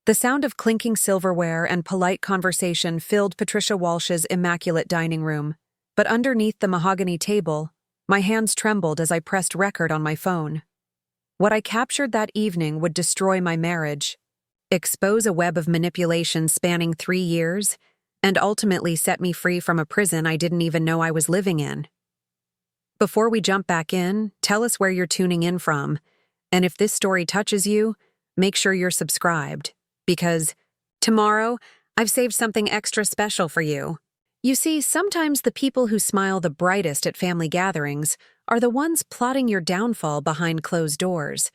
The sound of clinking silverware and polite conversation filled Patricia Walsh's immaculate dining room, but underneath the mahogany table, my hands trembled as I pressed record on my phone. What I captured that evening would destroy my marriage, expose a web of manipulation spanning 3 years, and ultimately set me free from a prison I didn't even know I was living in. Before we jump back in, tell us where you're tuning in from, and if this story touches you, make sure you're subscribed, because tomorrow, I've saved something extra special for you. You see, sometimes the people who smile the brightest at family gatherings are the ones plotting your downfall behind closed doors,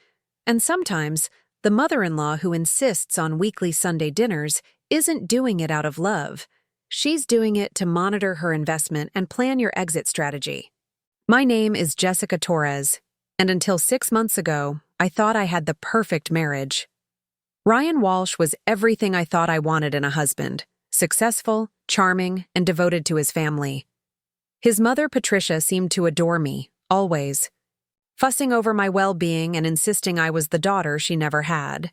and sometimes the mother-in-law who insists on weekly Sunday dinners isn't doing it out of love. She's doing it to monitor her investment and plan your exit strategy. My name is Jessica Torres, and until 6 months ago, I thought I had the perfect marriage. Ryan Walsh was everything I thought I wanted in a husband: successful, charming, and devoted to his family. His mother, Patricia, seemed to adore me, always, fussing over my well-being and insisting I was the daughter she never had.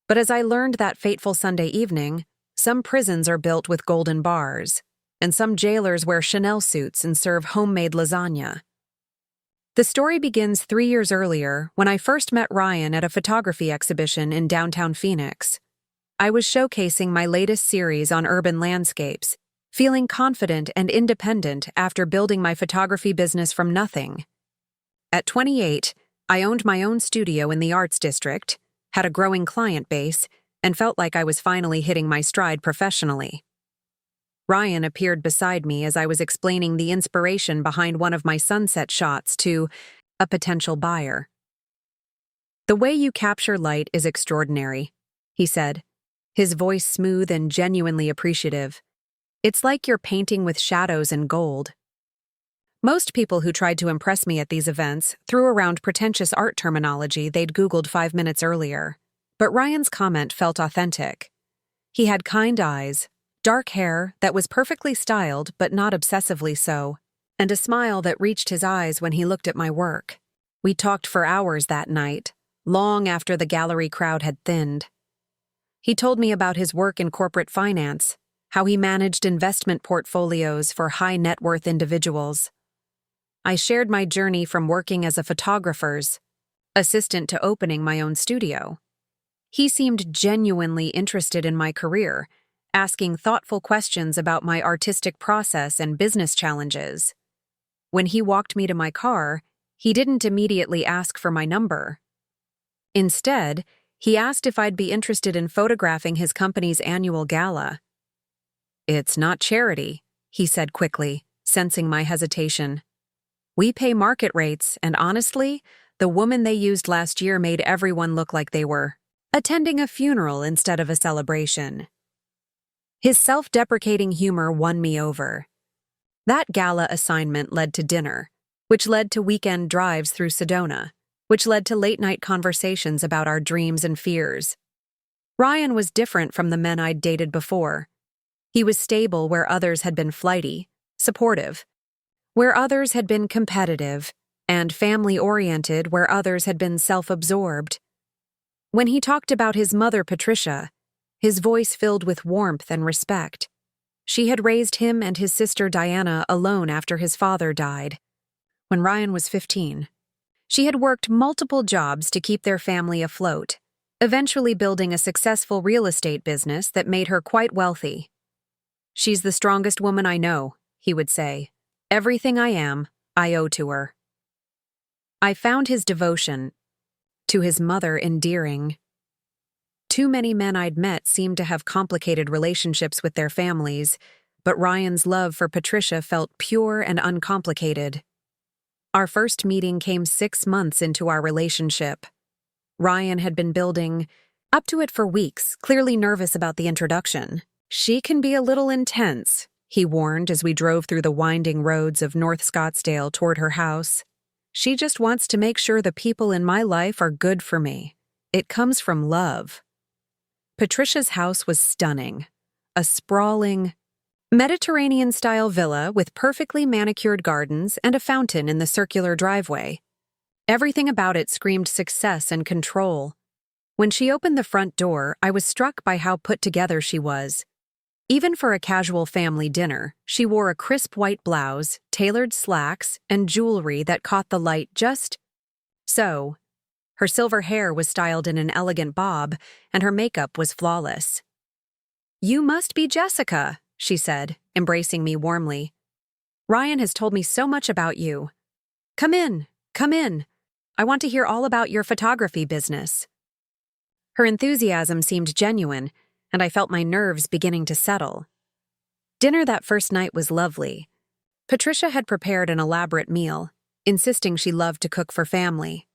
But as I learned that fateful Sunday evening, some prisons are built with golden bars, and some jailers wear Chanel suits and serve homemade lasagna. The story begins 3 years earlier when I first met Ryan at a photography exhibition in downtown Phoenix. I was showcasing my latest series on urban landscapes, feeling confident and independent after building my photography business from nothing. At 28, I owned my own studio in the Arts District, had a growing client base, and felt like I was finally hitting my stride professionally. Ryan appeared beside me as I was explaining the inspiration behind one of my sunset shots to a potential buyer. "The way you capture light is extraordinary," he said, his voice smooth and genuinely appreciative. "It's like you're painting with shadows and gold." Most people who tried to impress me at these events threw around pretentious art terminology they'd Googled 5 minutes earlier, but Ryan's comment felt authentic. He had kind eyes, dark hair that was perfectly styled but not obsessively so, and a smile that reached his eyes when he looked at my work. We talked for hours that night, long after the gallery crowd had thinned. He told me about his work in corporate finance, how he managed investment portfolios for high-net-worth individuals. I shared my journey from working as a photographer's assistant to opening my own studio. He seemed genuinely interested in my career, asking thoughtful questions about my artistic process and business challenges. When he walked me to my car, he didn't immediately ask for my number. Instead, he asked if I'd be interested in photographing his company's annual gala. "It's not charity," he said quickly, sensing my hesitation. "We pay market rates, and honestly, the woman they used last year made everyone look like they were attending a funeral instead of a celebration." His self-deprecating humor won me over. That gala assignment led to dinner, which led to weekend drives through Sedona, which led to late-night conversations about our dreams and fears. Ryan was different from the men I'd dated before. He was stable where others had been flighty, supportive, where others had been competitive, and family-oriented where others had been self-absorbed. When he talked about his mother, Patricia, his voice filled with warmth and respect. She had raised him and his sister Diana alone after his father died. When Ryan was 15, she had worked multiple jobs to keep their family afloat, eventually building a successful real estate business that made her quite wealthy. "She's the strongest woman I know," he would say. "Everything I am, I owe to her." I found his devotion to his mother endearing. Too many men I'd met seemed to have complicated relationships with their families, but Ryan's love for Patricia felt pure and uncomplicated. Our first meeting came 6 months into our relationship. Ryan had been building up to it for weeks, clearly nervous about the introduction. "She can be a little intense," he warned as we drove through the winding roads of North Scottsdale toward her house. "She just wants to make sure the people in my life are good for me. It comes from love." Patricia's house was stunning. A sprawling, Mediterranean-style villa with perfectly manicured gardens and a fountain in the circular driveway. Everything about it screamed success and control. When she opened the front door, I was struck by how put together she was. Even for a casual family dinner, she wore a crisp white blouse, tailored slacks, and jewelry that caught the light just so. Her silver hair was styled in an elegant bob, and her makeup was flawless. "You must be Jessica," she said, embracing me warmly. "Ryan has told me so much about you. Come in, come in. I want to hear all about your photography business." Her enthusiasm seemed genuine, and I felt my nerves beginning to settle. Dinner that first night was lovely. Patricia had prepared an elaborate meal, insisting she loved to cook for family.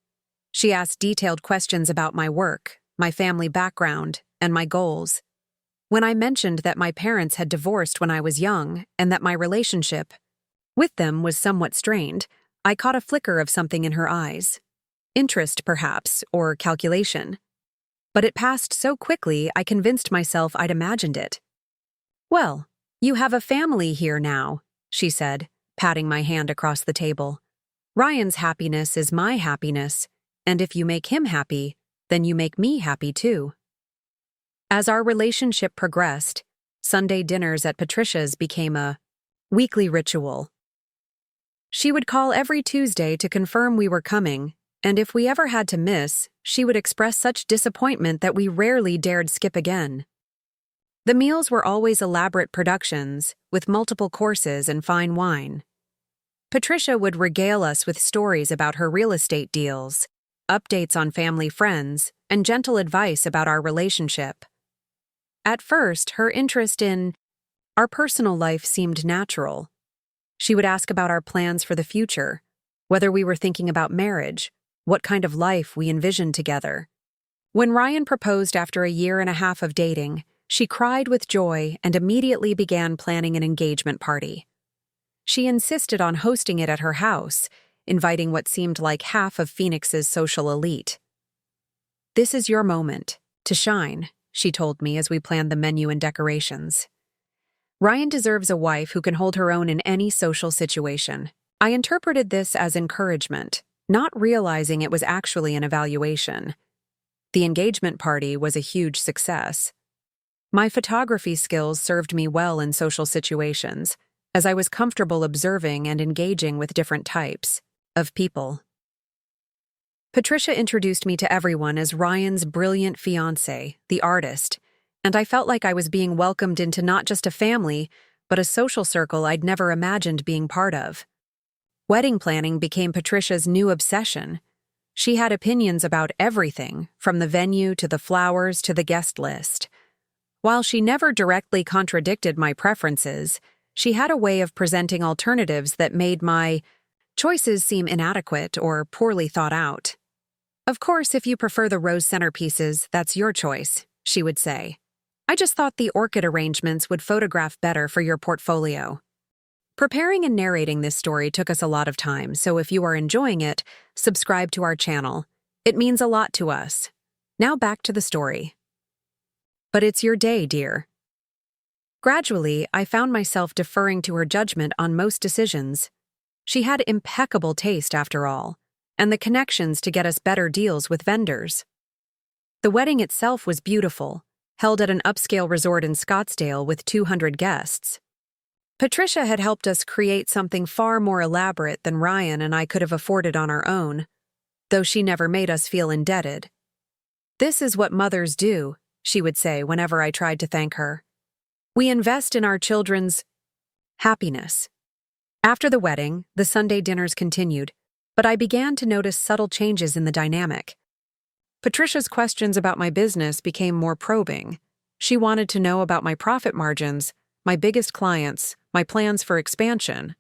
She asked detailed questions about my work, my family background, and my goals. When I mentioned that my parents had divorced when I was young and that my relationship with them was somewhat strained, I caught a flicker of something in her eyes. Interest, perhaps, or calculation. But it passed so quickly I convinced myself I'd imagined it. "Well, you have a family here now," she said, patting my hand across the table. "Ryan's happiness is my happiness, and if you make him happy, then you make me happy too." As our relationship progressed, Sunday dinners at Patricia's became a weekly ritual. She would call every Tuesday to confirm we were coming, and if we ever had to miss, she would express such disappointment that we rarely dared skip again. The meals were always elaborate productions, with multiple courses and fine wine. Patricia would regale us with stories about her real estate deals, updates on family friends, and gentle advice about our relationship. At first, her interest in our personal life seemed natural. She would ask about our plans for the future, whether we were thinking about marriage, what kind of life we envisioned together. When Ryan proposed after a year and a half of dating, she cried with joy and immediately began planning an engagement party. She insisted on hosting it at her house, inviting what seemed like half of Phoenix's social elite. "This is your moment to shine," she told me as we planned the menu and decorations. "Ryan deserves a wife who can hold her own in any social situation." I interpreted this as encouragement, not realizing it was actually an evaluation. The engagement party was a huge success. My photography skills served me well in social situations, as I was comfortable observing and engaging with different types of people. Patricia introduced me to everyone as Ryan's brilliant fiancé, the artist, and I felt like I was being welcomed into not just a family, but a social circle I'd never imagined being part of. Wedding planning became Patricia's new obsession. She had opinions about everything, from the venue to the flowers to the guest list. While she never directly contradicted my preferences, she had a way of presenting alternatives that made my choices seem inadequate or poorly thought out. "Of course, if you prefer the rose centerpieces, that's your choice," she would say. "I just thought the orchid arrangements would photograph better for your portfolio." Preparing and narrating this story took us a lot of time, so if you are enjoying it, subscribe to our channel. It means a lot to us. Now back to the story. "But it's your day, dear." Gradually, I found myself deferring to her judgment on most decisions. She had impeccable taste, after all, and the connections to get us better deals with vendors. The wedding itself was beautiful, held at an upscale resort in Scottsdale with 200 guests. Patricia had helped us create something far more elaborate than Ryan and I could have afforded on our own, though she never made us feel indebted. "This is what mothers do," she would say whenever I tried to thank her. "We invest in our children's happiness." After the wedding, the Sunday dinners continued, but I began to notice subtle changes in the dynamic. Patricia's questions about my business became more probing. She wanted to know about my profit margins, my biggest clients, my plans for expansion.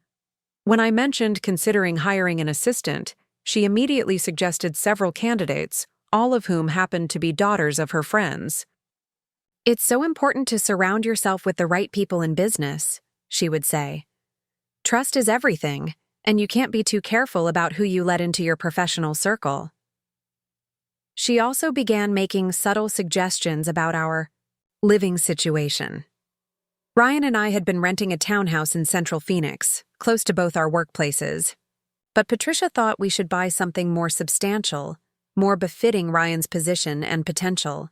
When I mentioned considering hiring an assistant, she immediately suggested several candidates, all of whom happened to be daughters of her friends. "It's so important to surround yourself with the right people in business," she would say. "Trust is everything, and you can't be too careful about who you let into your professional circle." She also began making subtle suggestions about our living situation. Ryan and I had been renting a townhouse in Central Phoenix, close to both our workplaces. But Patricia thought we should buy something more substantial, more befitting Ryan's position and potential.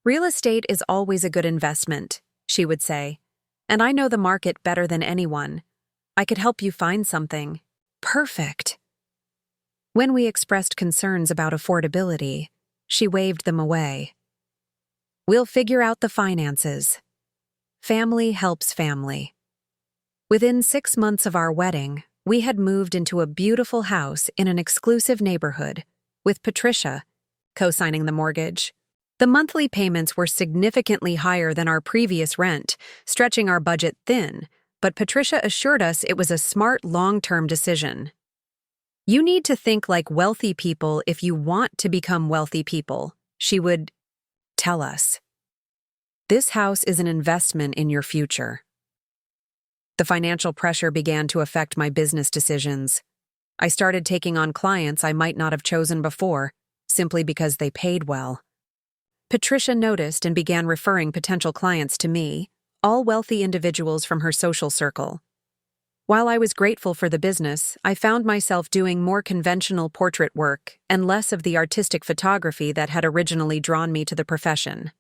"Real estate is always a good investment," she would say, "and I know the market better than anyone. I could help you find something." Perfect. When we expressed concerns about affordability, she waved them away. "We'll figure out the finances." Family helps family. Within 6 months of our wedding, we had moved into a beautiful house in an exclusive neighborhood, with Patricia co-signing the mortgage. The monthly payments were significantly higher than our previous rent, stretching our budget thin, but Patricia assured us it was a smart long-term decision. "You need to think like wealthy people if you want to become wealthy people," she would tell us. "This house is an investment in your future." The financial pressure began to affect my business decisions. I started taking on clients I might not have chosen before, simply because they paid well. Patricia noticed and began referring potential clients to me, all wealthy individuals from her social circle. While I was grateful for the business, I found myself doing more conventional portrait work and less of the artistic photography that had originally drawn me to the profession.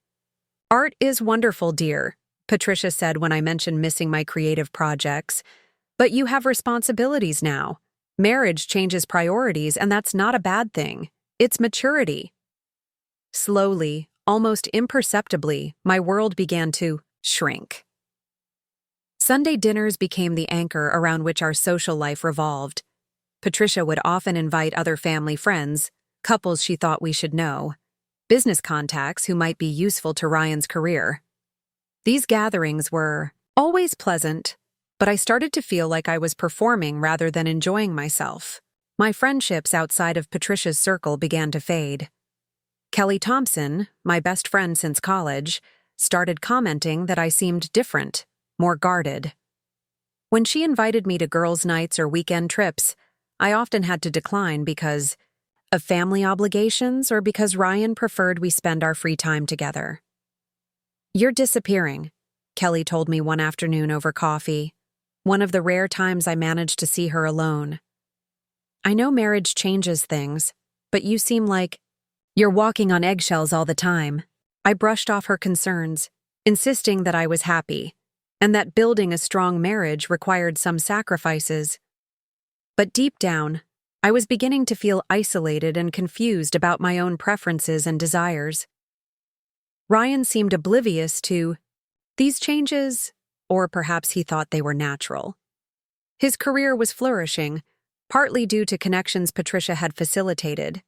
"Art is wonderful, dear," Patricia said when I mentioned missing my creative projects, "but you have responsibilities now. Marriage changes priorities, and that's not a bad thing. It's maturity." Slowly, almost imperceptibly, my world began to shrink. Sunday dinners became the anchor around which our social life revolved. Patricia would often invite other family friends, couples she thought we should know, business contacts who might be useful to Ryan's career. These gatherings were always pleasant, but I started to feel like I was performing rather than enjoying myself. My friendships outside of Patricia's circle began to fade. Kelly Thompson, my best friend since college, started commenting that I seemed different, more guarded. When she invited me to girls' nights or weekend trips, I often had to decline because of family obligations or because Ryan preferred we spend our free time together. "You're disappearing," Kelly told me one afternoon over coffee, one of the rare times I managed to see her alone. "I know marriage changes things, but you seem like you're walking on eggshells all the time." I brushed off her concerns, insisting that I was happy, and that building a strong marriage required some sacrifices. But deep down, I was beginning to feel isolated and confused about my own preferences and desires. Ryan seemed oblivious to these changes, or perhaps he thought they were natural. His career was flourishing, partly due to connections Patricia had facilitated.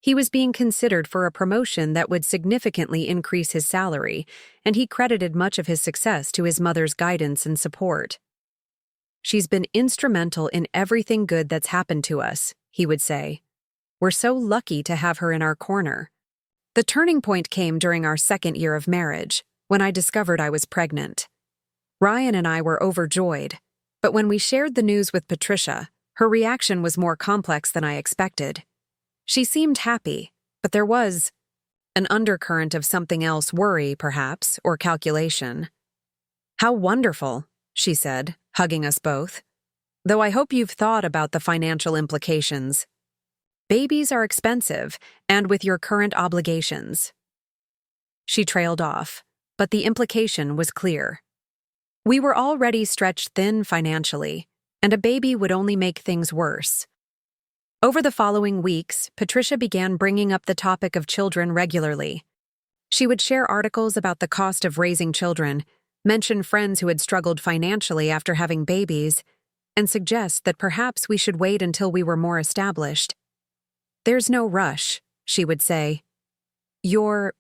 He was being considered for a promotion that would significantly increase his salary, and he credited much of his success to his mother's guidance and support. "She's been instrumental in everything good that's happened to us," he would say. "We're so lucky to have her in our corner." The turning point came during our second year of marriage, when I discovered I was pregnant. Ryan and I were overjoyed, but when we shared the news with Patricia, her reaction was more complex than I expected. She seemed happy, but there was an undercurrent of something else, worry, perhaps, or calculation. "How wonderful," she said, hugging us both. "Though I hope you've thought about the financial implications. Babies are expensive, and with your current obligations." She trailed off, but the implication was clear. We were already stretched thin financially, and a baby would only make things worse. Over the following weeks, Patricia began bringing up the topic of children regularly. She would share articles about the cost of raising children, mention friends who had struggled financially after having babies, and suggest that perhaps we should wait until we were more established. "There's no rush," she would say. "You're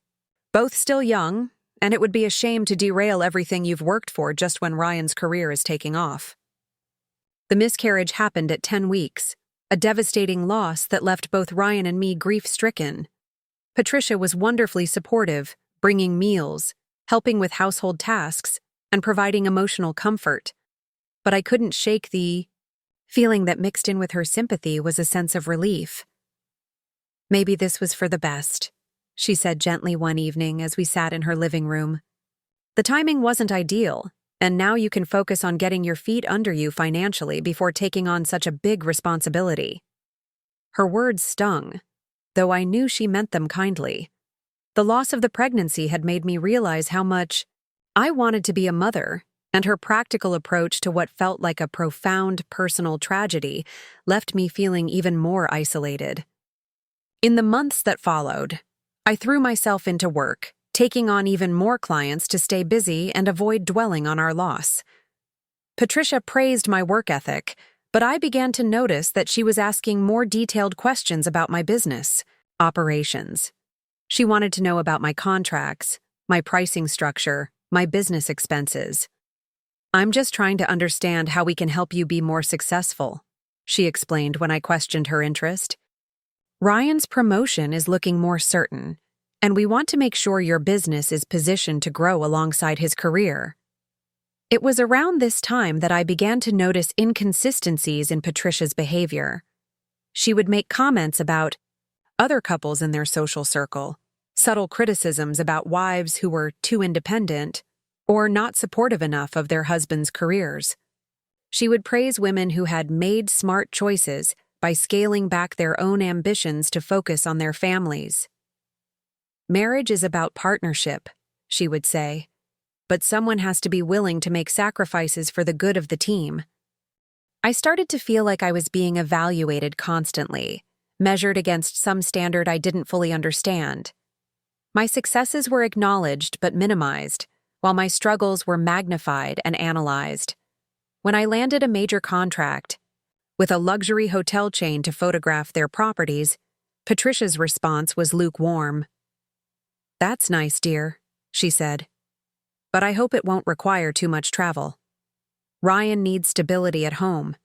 both still young, and it would be a shame to derail everything you've worked for just when Ryan's career is taking off." The miscarriage happened at 10 weeks, a devastating loss that left both Ryan and me grief-stricken. Patricia was wonderfully supportive, bringing meals, helping with household tasks, and providing emotional comfort. But I couldn't shake the feeling that mixed in with her sympathy was a sense of relief. "Maybe this was for the best," she said gently one evening as we sat in her living room. "The timing wasn't ideal, and now you can focus on getting your feet under you financially before taking on such a big responsibility." Her words stung. though I knew she meant them kindly. The loss of the pregnancy had made me realize how much I wanted to be a mother, and her practical approach to what felt like a profound personal tragedy left me feeling even more isolated. In the months that followed, I threw myself into work, taking on even more clients to stay busy and avoid dwelling on our loss. Patricia praised my work ethic, but I began to notice that she was asking more detailed questions about my business operations. She wanted to know about my contracts, my pricing structure, my business expenses. "I'm just trying to understand how we can help you be more successful," she explained when I questioned her interest. "Ryan's promotion is looking more certain, and we want to make sure your business is positioned to grow alongside his career." It was around this time that I began to notice inconsistencies in Patricia's behavior. She would make comments about other couples in their social circle, subtle criticisms about wives who were too independent or not supportive enough of their husbands' careers. She would praise women who had made smart choices by scaling back their own ambitions to focus on their families. "Marriage is about partnership," she would say, "but someone has to be willing to make sacrifices for the good of the team." I started to feel like I was being evaluated constantly, measured against some standard I didn't fully understand. My successes were acknowledged but minimized, while my struggles were magnified and analyzed. When I landed a major contract with a luxury hotel chain to photograph their properties, Patricia's response was lukewarm. "That's nice, dear," she said, "but I hope it won't require too much travel. Ryan needs stability at home,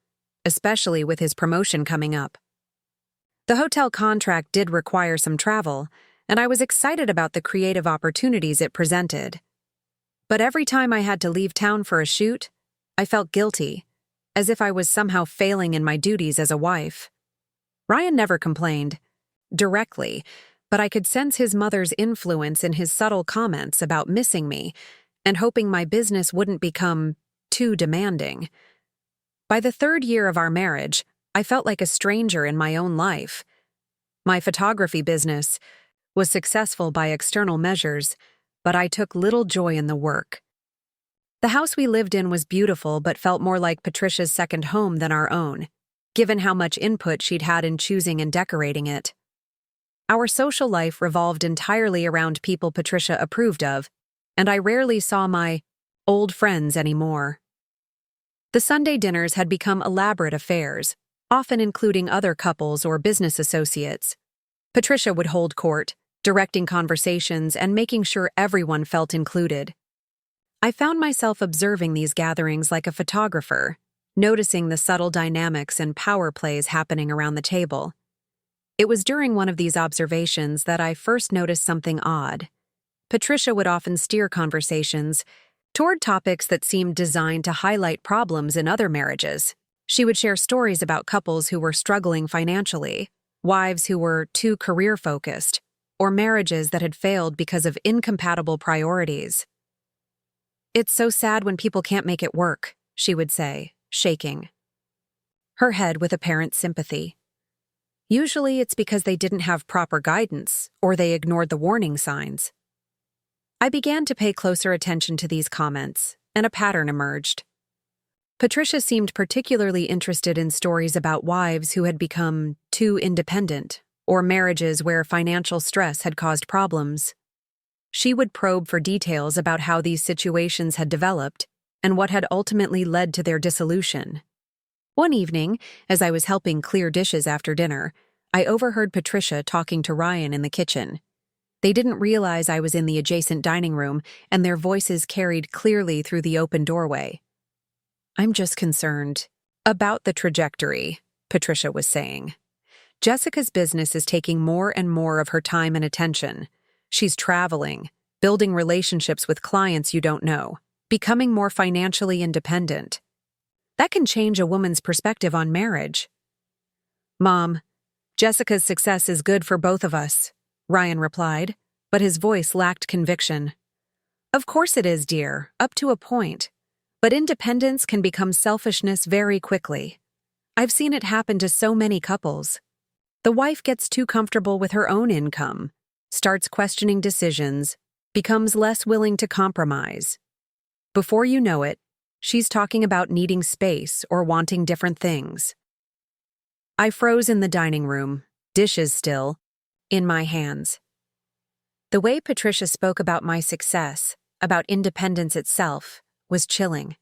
especially with his promotion coming up." The hotel contract did require some travel, and I was excited about the creative opportunities it presented. But every time I had to leave town for a shoot, I felt guilty, as if I was somehow failing in my duties as a wife. Ryan never complained directly, but I could sense his mother's influence in his subtle comments about missing me and hoping my business wouldn't become too demanding. By the 3rd year of our marriage, I felt like a stranger in my own life. My photography business was successful by external measures, but I took little joy in the work. The house we lived in was beautiful but felt more like Patricia's second home than our own, given how much input she'd had in choosing and decorating it. Our social life revolved entirely around people Patricia approved of, and I rarely saw my old friends anymore. The Sunday dinners had become elaborate affairs, often including other couples or business associates. Patricia would hold court, directing conversations and making sure everyone felt included. I found myself observing these gatherings like a photographer, noticing the subtle dynamics and power plays happening around the table. It was during one of these observations that I first noticed something odd. Patricia would often steer conversations toward topics that seemed designed to highlight problems in other marriages. She would share stories about couples who were struggling financially, wives who were too career-focused, or marriages that had failed because of incompatible priorities. "It's so sad when people can't make it work," she would say, shaking her head with apparent sympathy. "Usually it's because they didn't have proper guidance or they ignored the warning signs." I began to pay closer attention to these comments, and a pattern emerged. Patricia seemed particularly interested in stories about wives who had become too independent, or marriages where financial stress had caused problems. She would probe for details about how these situations had developed and what had ultimately led to their dissolution. One evening, as I was helping clear dishes after dinner, I overheard Patricia talking to Ryan in the kitchen. They didn't realize I was in the adjacent dining room, and their voices carried clearly through the open doorway. "I'm just concerned about the trajectory," Patricia was saying. "Jessica's business is taking more and more of her time and attention. She's traveling, building relationships with clients you don't know, becoming more financially independent. That can change a woman's perspective on marriage." "Mom, Jessica's success is good for both of us," Ryan replied, but his voice lacked conviction. "Of course it is, dear, up to a point. But independence can become selfishness very quickly. I've seen it happen to so many couples." The wife gets too comfortable with her own income, starts questioning decisions, becomes less willing to compromise. Before you know it, she's talking about needing space or wanting different things. I froze in the dining room, dishes still, in my hands. The way Patricia spoke about my success, about independence itself, was chilling.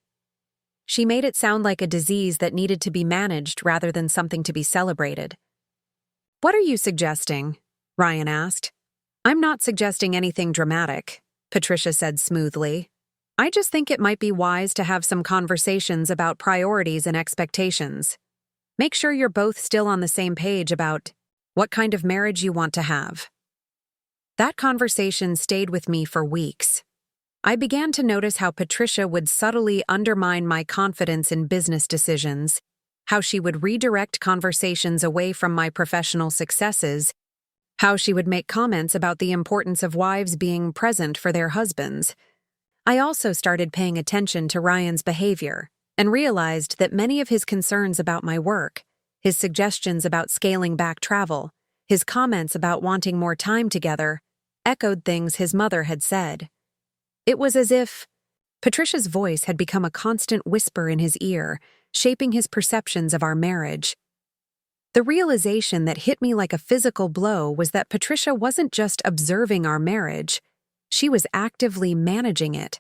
She made it sound like a disease that needed to be managed rather than something to be celebrated. "What are you suggesting?" Ryan asked. "I'm not suggesting anything dramatic," Patricia said smoothly. "I just think it might be wise to have some conversations about priorities and expectations. Make sure you're both still on the same page about what kind of marriage you want to have." That conversation stayed with me for weeks. I began to notice how Patricia would subtly undermine my confidence in business decisions, how she would redirect conversations away from my professional successes, how she would make comments about the importance of wives being present for their husbands. I also started paying attention to Ryan's behavior and realized that many of his concerns about my work, his suggestions about scaling back travel, his comments about wanting more time together, echoed things his mother had said. It was as if Patricia's voice had become a constant whisper in his ear, shaping his perceptions of our marriage. The realization that hit me like a physical blow was that Patricia wasn't just observing our marriage, she was actively managing it.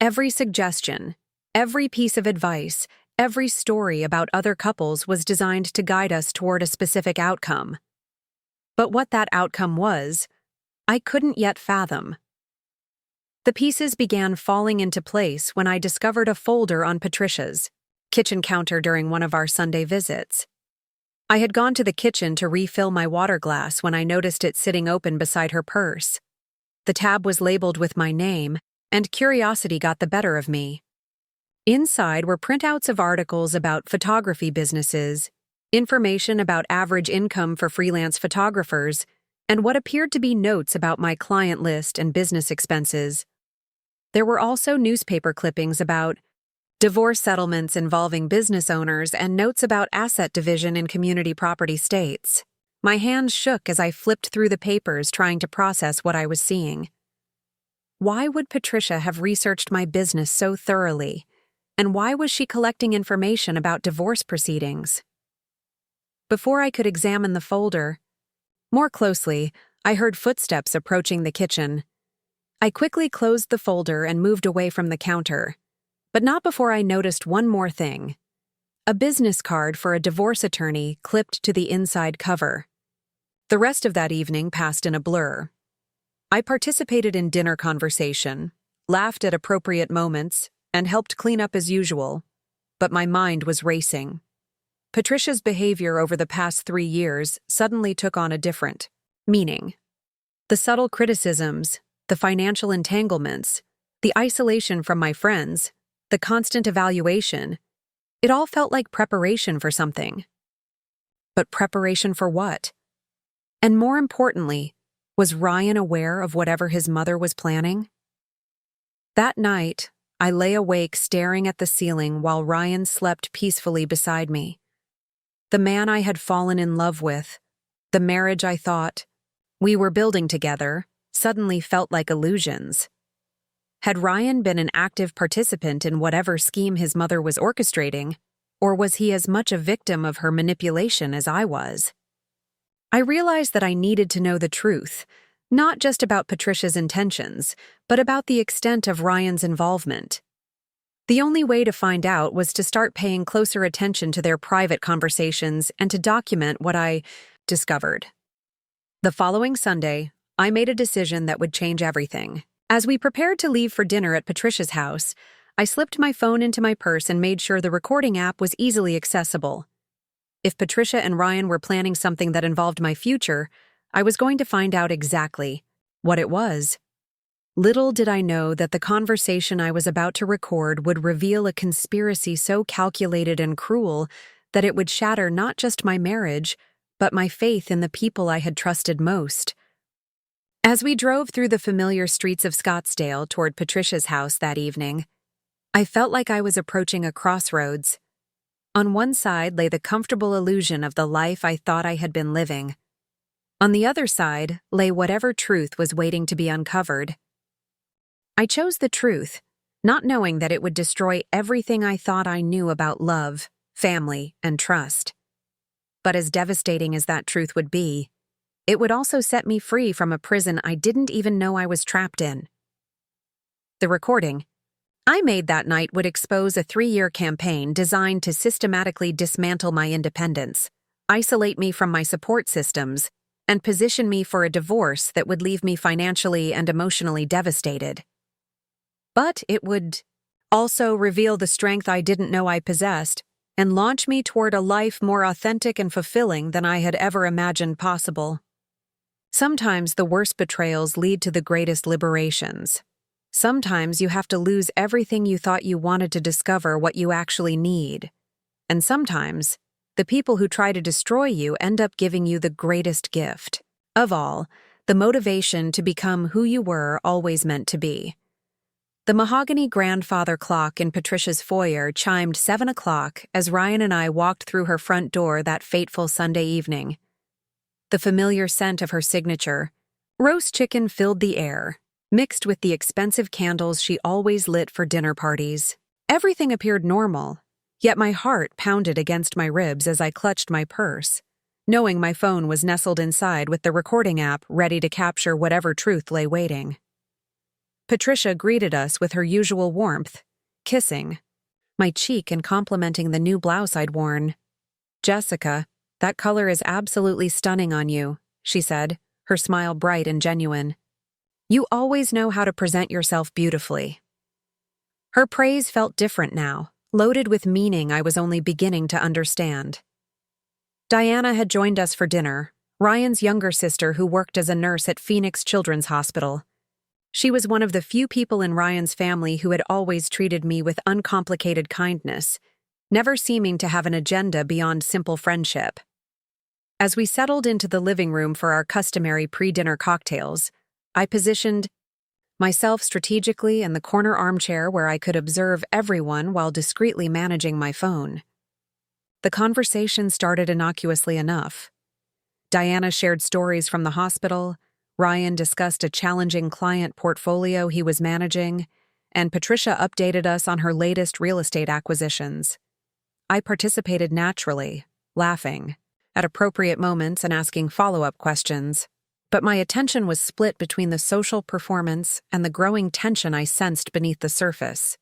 Every suggestion, every piece of advice, every story about other couples was designed to guide us toward a specific outcome. But what that outcome was, I couldn't yet fathom. The pieces began falling into place when I discovered a folder on Patricia's kitchen counter during one of our Sunday visits. I had gone to the kitchen to refill my water glass when I noticed it sitting open beside her purse. The tab was labeled with my name, and curiosity got the better of me. Inside were printouts of articles about photography businesses, information about average income for freelance photographers, and what appeared to be notes about my client list and business expenses. There were also newspaper clippings about divorce settlements involving business owners and notes about asset division in community property states. My hands shook as I flipped through the papers trying to process what I was seeing. Why would Patricia have researched my business so thoroughly? And why was she collecting information about divorce proceedings? Before I could examine the folder more closely, I heard footsteps approaching the kitchen. I quickly closed the folder and moved away from the counter, but not before I noticed one more thing. A business card for a divorce attorney clipped to the inside cover. The rest of that evening passed in a blur. I participated in dinner conversation, laughed at appropriate moments, and helped clean up as usual, but my mind was racing. Patricia's behavior over the past 3 years suddenly took on a different meaning. The subtle criticisms, the financial entanglements, the isolation from my friends, the constant evaluation, it all felt like preparation for something. But preparation for what? And more importantly, was Ryan aware of whatever his mother was planning? That night, I lay awake staring at the ceiling while Ryan slept peacefully beside me. The man I had fallen in love with, the marriage I thought we were building together, suddenly felt like illusions. Had Ryan been an active participant in whatever scheme his mother was orchestrating, or was he as much a victim of her manipulation as I was? I realized that I needed to know the truth, not just about Patricia's intentions, but about the extent of Ryan's involvement. The only way to find out was to start paying closer attention to their private conversations and to document what I discovered. The following Sunday, I made a decision that would change everything. As we prepared to leave for dinner at Patricia's house, I slipped my phone into my purse and made sure the recording app was easily accessible. If Patricia and Ryan were planning something that involved my future, I was going to find out exactly what it was. Little did I know that the conversation I was about to record would reveal a conspiracy so calculated and cruel that it would shatter not just my marriage, but my faith in the people I had trusted most. As we drove through the familiar streets of Scottsdale toward Patricia's house that evening, I felt like I was approaching a crossroads. On one side lay the comfortable illusion of the life I thought I had been living. On the other side lay whatever truth was waiting to be uncovered. I chose the truth, not knowing that it would destroy everything I thought I knew about love, family, and trust. But as devastating as that truth would be, it would also set me free from a prison I didn't even know I was trapped in. The recording I made that night would expose a 3-year campaign designed to systematically dismantle my independence, isolate me from my support systems, and position me for a divorce that would leave me financially and emotionally devastated. But it would also reveal the strength I didn't know I possessed and launch me toward a life more authentic and fulfilling than I had ever imagined possible. Sometimes the worst betrayals lead to the greatest liberations. Sometimes you have to lose everything you thought you wanted to discover what you actually need. And sometimes, the people who try to destroy you end up giving you the greatest gift. Of all, the motivation to become who you were always meant to be. The mahogany grandfather clock in Patricia's foyer chimed 7 o'clock as Ryan and I walked through her front door that fateful Sunday evening. The familiar scent of her signature, roast chicken, filled the air, mixed with the expensive candles she always lit for dinner parties. Everything appeared normal, yet my heart pounded against my ribs as I clutched my purse, knowing my phone was nestled inside with the recording app ready to capture whatever truth lay waiting. Patricia greeted us with her usual warmth, kissing my cheek and complimenting the new blouse I'd worn. "Jessica, that color is absolutely stunning on you," she said, her smile bright and genuine. "You always know how to present yourself beautifully." Her praise felt different now, loaded with meaning I was only beginning to understand. Diana had joined us for dinner, Ryan's younger sister who worked as a nurse at Phoenix Children's Hospital. She was one of the few people in Ryan's family who had always treated me with uncomplicated kindness, never seeming to have an agenda beyond simple friendship. As we settled into the living room for our customary pre-dinner cocktails, I positioned myself strategically in the corner armchair where I could observe everyone while discreetly managing my phone. The conversation started innocuously enough. Diana shared stories from the hospital, Ryan discussed a challenging client portfolio he was managing, and Patricia updated us on her latest real estate acquisitions. I participated naturally, laughing, at appropriate moments and asking follow-up questions. But my attention was split between the social performance and the growing tension I sensed beneath the surface.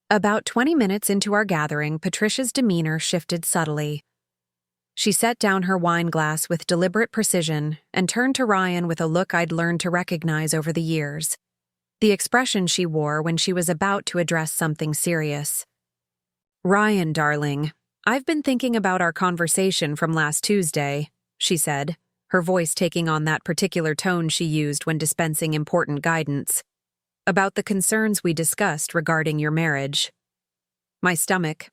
About 20 minutes into our gathering, Patricia's demeanor shifted subtly. She set down her wine glass with deliberate precision and turned to Ryan with a look I'd learned to recognize over the years, the expression she wore when she was about to address something serious. "Ryan, darling, I've been thinking about our conversation from last Tuesday," she said, her voice taking on that particular tone she used when dispensing important guidance, "about the concerns we discussed regarding your marriage." My stomach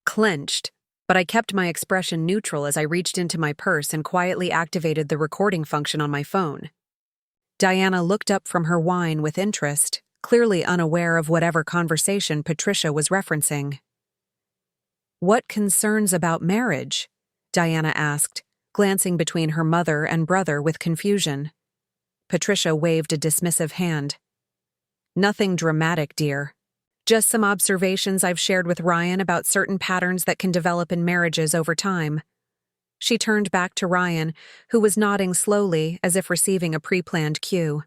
clenched, but I kept my expression neutral as I reached into my purse and quietly activated the recording function on my phone. Diana looked up from her wine with interest, clearly unaware of whatever conversation Patricia was referencing. "What concerns about marriage?" Diana asked, glancing between her mother and brother with confusion. Patricia waved a dismissive hand. "Nothing dramatic, dear. Just some observations I've shared with Ryan about certain patterns that can develop in marriages over time." She turned back to Ryan, who was nodding slowly as if receiving a pre-planned cue.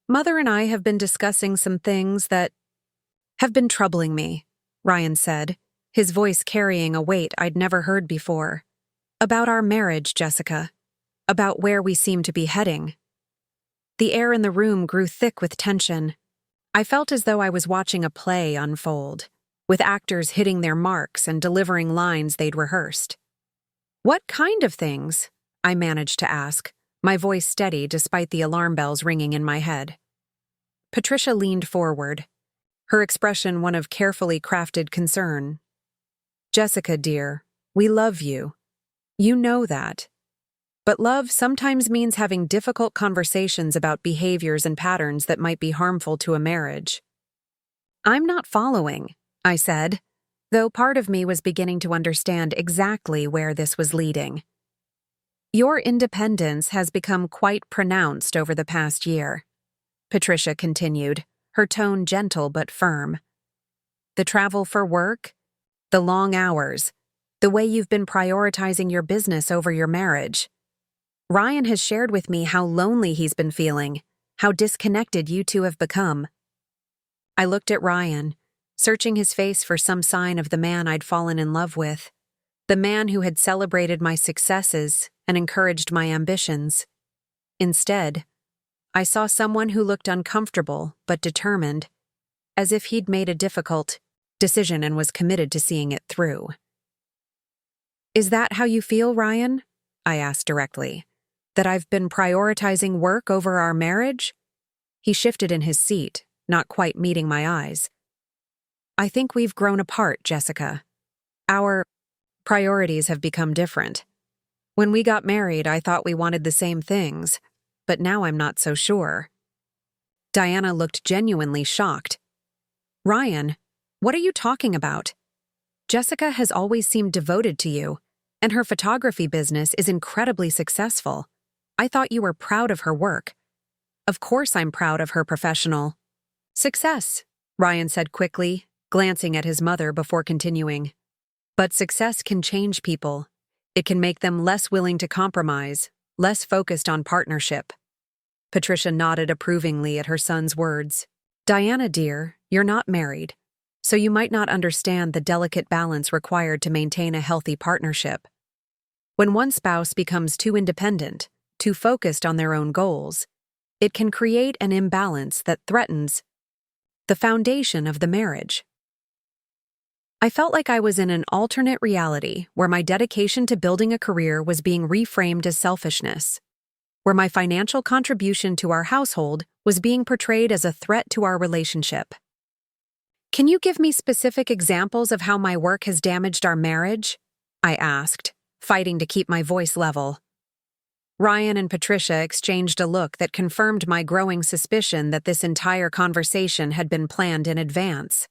"Mother and I have been discussing some things that have been troubling me," Ryan said, his voice carrying a weight I'd never heard before. "About our marriage, Jessica. About where we seem to be heading." The air in the room grew thick with tension. I felt as though I was watching a play unfold, with actors hitting their marks and delivering lines they'd rehearsed. "What kind of things?" I managed to ask, my voice steady despite the alarm bells ringing in my head. Patricia leaned forward, her expression one of carefully crafted concern. "Jessica, dear, we love you. You know that. But love sometimes means having difficult conversations about behaviors and patterns that might be harmful to a marriage." "I'm not following," I said. though part of me was beginning to understand exactly where this was leading. Your independence has become quite pronounced over the past year, Patricia continued, her tone gentle but firm. The travel for work, the long hours, the way you've been prioritizing your business over your marriage. Ryan has shared with me how lonely he's been feeling, how disconnected you two have become. I looked at Ryan, searching his face for some sign of the man I'd fallen in love with, the man who had celebrated my successes and encouraged my ambitions. Instead, I saw someone who looked uncomfortable but determined, as if he'd made a difficult decision and was committed to seeing it through. Is that how you feel, Ryan? I asked directly. That I've been prioritizing work over our marriage? He shifted in his seat, not quite meeting my eyes. I think we've grown apart, Jessica. Our priorities have become different. When we got married, I thought we wanted the same things, but now I'm not so sure. Diana looked genuinely shocked. Ryan, what are you talking about? Jessica has always seemed devoted to you, and her photography business is incredibly successful. I thought you were proud of her work. Of course I'm proud of her professional success, Ryan said quickly, glancing at his mother before continuing. But success can change people. It can make them less willing to compromise, less focused on partnership. Patricia nodded approvingly at her son's words. Diana, dear, you're not married, so you might not understand the delicate balance required to maintain a healthy partnership. When one spouse becomes too independent, too focused on their own goals, it can create an imbalance that threatens the foundation of the marriage. I felt like I was in an alternate reality where my dedication to building a career was being reframed as selfishness, where my financial contribution to our household was being portrayed as a threat to our relationship. Can you give me specific examples of how my work has damaged our marriage? I asked, fighting to keep my voice level. Ryan and Patricia exchanged a look that confirmed my growing suspicion that this entire conversation had been planned in advance.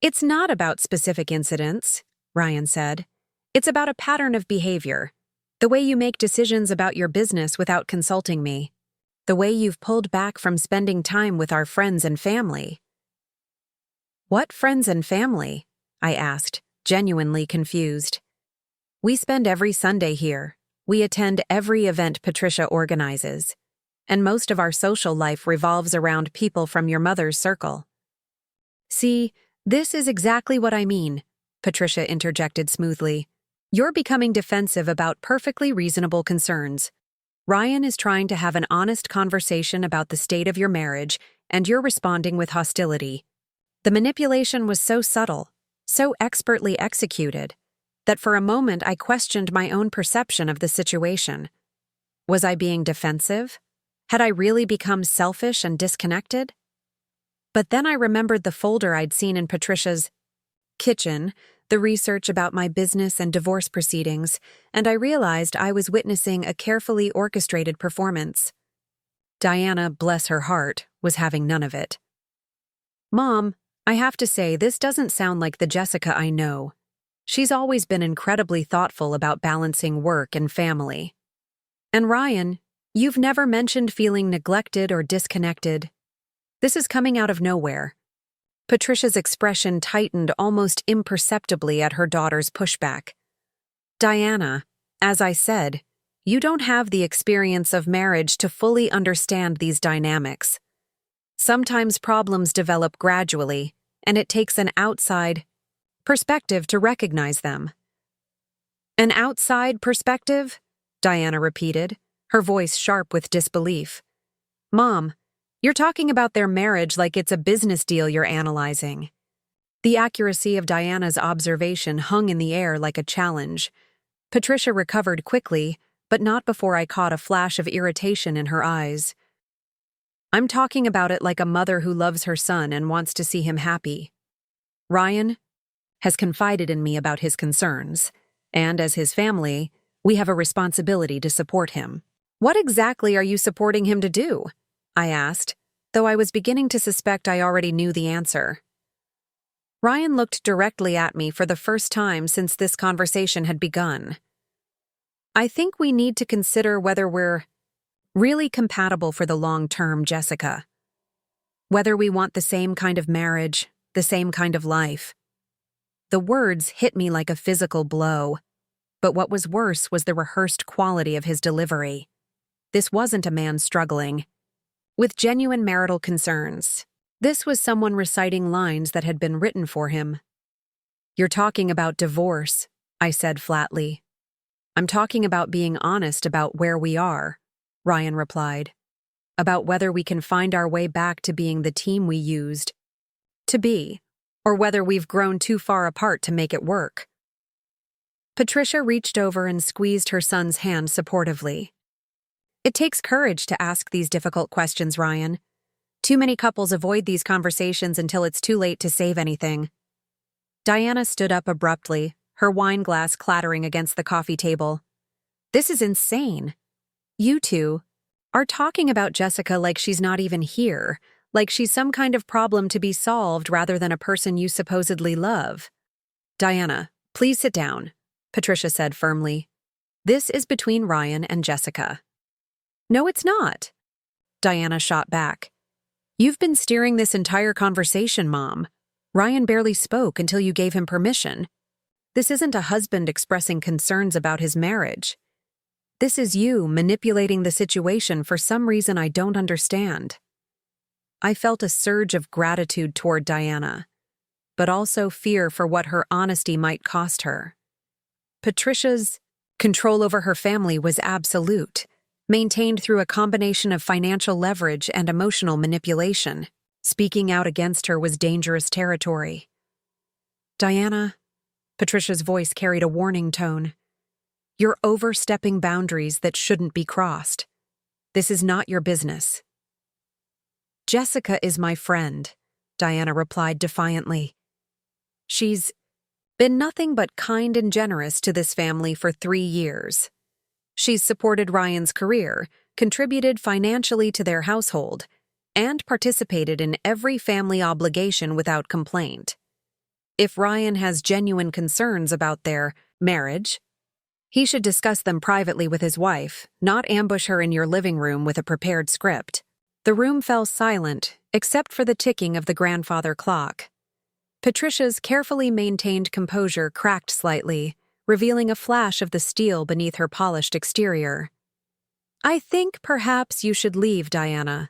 It's not about specific incidents, Ryan said. It's about a pattern of behavior. The way you make decisions about your business without consulting me. The way you've pulled back from spending time with our friends and family. What friends and family? I asked, genuinely confused. We spend every Sunday here. We attend every event Patricia organizes. And most of our social life revolves around people from your mother's circle. See, this is exactly what I mean, Patricia interjected smoothly. You're becoming defensive about perfectly reasonable concerns. Ryan is trying to have an honest conversation about the state of your marriage, and you're responding with hostility. The manipulation was so subtle, so expertly executed, that for a moment I questioned my own perception of the situation. Was I being defensive? Had I really become selfish and disconnected? But then I remembered the folder I'd seen in Patricia's kitchen, the research about my business and divorce proceedings, and I realized I was witnessing a carefully orchestrated performance. Diana, bless her heart, was having none of it. Mom, I have to say, this doesn't sound like the Jessica I know. She's always been incredibly thoughtful about balancing work and family. And Ryan, you've never mentioned feeling neglected or disconnected. This is coming out of nowhere. Patricia's expression tightened almost imperceptibly at her daughter's pushback. Diana, as I said, you don't have the experience of marriage to fully understand these dynamics. Sometimes problems develop gradually, and it takes an outside perspective to recognize them. An outside perspective? Diana repeated, her voice sharp with disbelief. Mom, you're talking about their marriage like it's a business deal you're analyzing. The accuracy of Diana's observation hung in the air like a challenge. Patricia recovered quickly, but not before I caught a flash of irritation in her eyes. I'm talking about it like a mother who loves her son and wants to see him happy. Ryan has confided in me about his concerns, and as his family, we have a responsibility to support him. What exactly are you supporting him to do? I asked, though I was beginning to suspect I already knew the answer. Ryan looked directly at me for the first time since this conversation had begun. I think we need to consider whether we're really compatible for the long term, Jessica. Whether we want the same kind of marriage, the same kind of life. The words hit me like a physical blow, but what was worse was the rehearsed quality of his delivery. This wasn't a man struggling with genuine marital concerns. This was someone reciting lines that had been written for him. "You're talking about divorce," I said flatly. "I'm talking about being honest about where we are," Ryan replied. "About whether we can find our way back to being the team we used to be, or whether we've grown too far apart to make it work." Patricia reached over and squeezed her son's hand supportively. "It takes courage to ask these difficult questions, Ryan. Too many couples avoid these conversations until it's too late to save anything." Diana stood up abruptly, her wine glass clattering against the coffee table. "This is insane. You two are talking about Jessica like she's not even here, like she's some kind of problem to be solved rather than a person you supposedly love." "Diana, please sit down," Patricia said firmly. "This is between Ryan and Jessica." "No, it's not," Diana shot back. "You've been steering this entire conversation, Mom. Ryan barely spoke until you gave him permission. This isn't a husband expressing concerns about his marriage. This is you manipulating the situation for some reason I don't understand." I felt a surge of gratitude toward Diana, but also fear for what her honesty might cost her. Patricia's control over her family was absolute, maintained through a combination of financial leverage and emotional manipulation. Speaking out against her was dangerous territory. "Diana," Patricia's voice carried a warning tone, "you're overstepping boundaries that shouldn't be crossed. This is not your business." "Jessica is my friend," Diana replied defiantly. "She's been nothing but kind and generous to this family for 3 years. She's supported Ryan's career, contributed financially to their household, and participated in every family obligation without complaint. If Ryan has genuine concerns about their marriage, he should discuss them privately with his wife, not ambush her in your living room with a prepared script." The room fell silent, except for the ticking of the grandfather clock. Patricia's carefully maintained composure cracked slightly, revealing a flash of the steel beneath her polished exterior. "I think perhaps you should leave, Diana.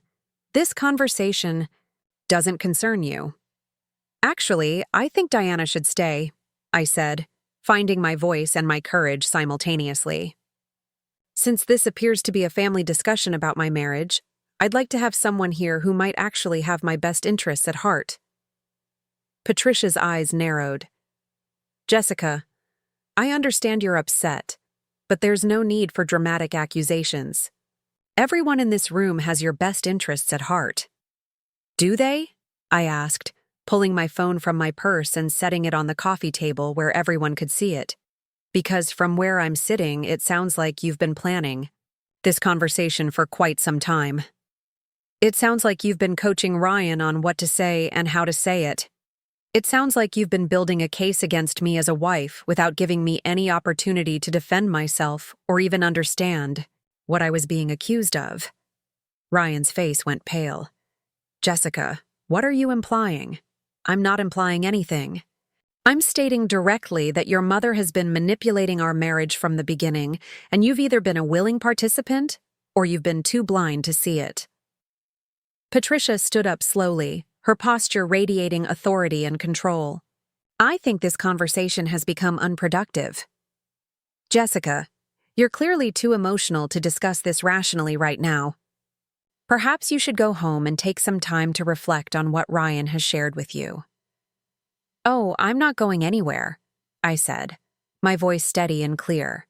This conversation doesn't concern you." "Actually, I think Diana should stay," I said, finding my voice and my courage simultaneously. "Since this appears to be a family discussion about my marriage, I'd like to have someone here who might actually have my best interests at heart." Patricia's eyes narrowed. "Jessica, I understand you're upset, but there's no need for dramatic accusations. Everyone in this room has your best interests at heart." "Do they?" I asked, pulling my phone from my purse and setting it on the coffee table where everyone could see it. "Because from where I'm sitting, it sounds like you've been planning this conversation for quite some time. It sounds like you've been coaching Ryan on what to say and how to say it. It sounds like you've been building a case against me as a wife without giving me any opportunity to defend myself or even understand what I was being accused of." Ryan's face went pale. "Jessica, what are you implying?" "I'm not implying anything. I'm stating directly that your mother has been manipulating our marriage from the beginning, and you've either been a willing participant or you've been too blind to see it." Patricia stood up slowly, her posture radiating authority and control. "I think this conversation has become unproductive. Jessica, you're clearly too emotional to discuss this rationally right now. Perhaps you should go home and take some time to reflect on what Ryan has shared with you." "Oh, I'm not going anywhere," I said, my voice steady and clear.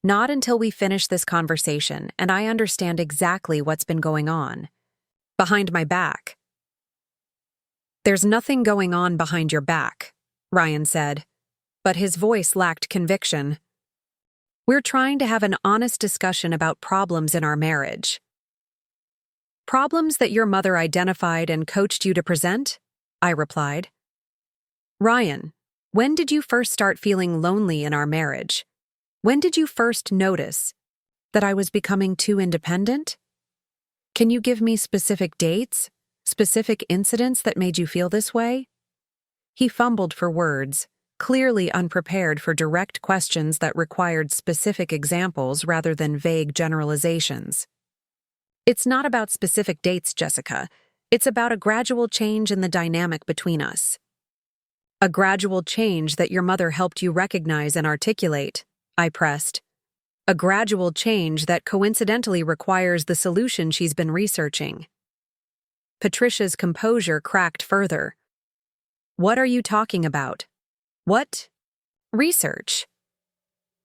"Not until we finish this conversation and I understand exactly what's been going on behind my back." "There's nothing going on behind your back," Ryan said, but his voice lacked conviction. "We're trying to have an honest discussion about problems in our marriage." "Problems that your mother identified and coached you to present?" I replied. Ryan, when did you first start feeling lonely in our marriage? When did you first notice that I was becoming too independent? Can you give me specific dates, specific incidents that made you feel this way? He fumbled for words, clearly unprepared for direct questions that required specific examples rather than vague generalizations. It's not about specific dates, Jessica. It's about a gradual change in the dynamic between us. A gradual change that your mother helped you recognize and articulate, I pressed. A gradual change that coincidentally requires the solution she's been researching. Patricia's composure cracked further. What are you talking about? What? Research.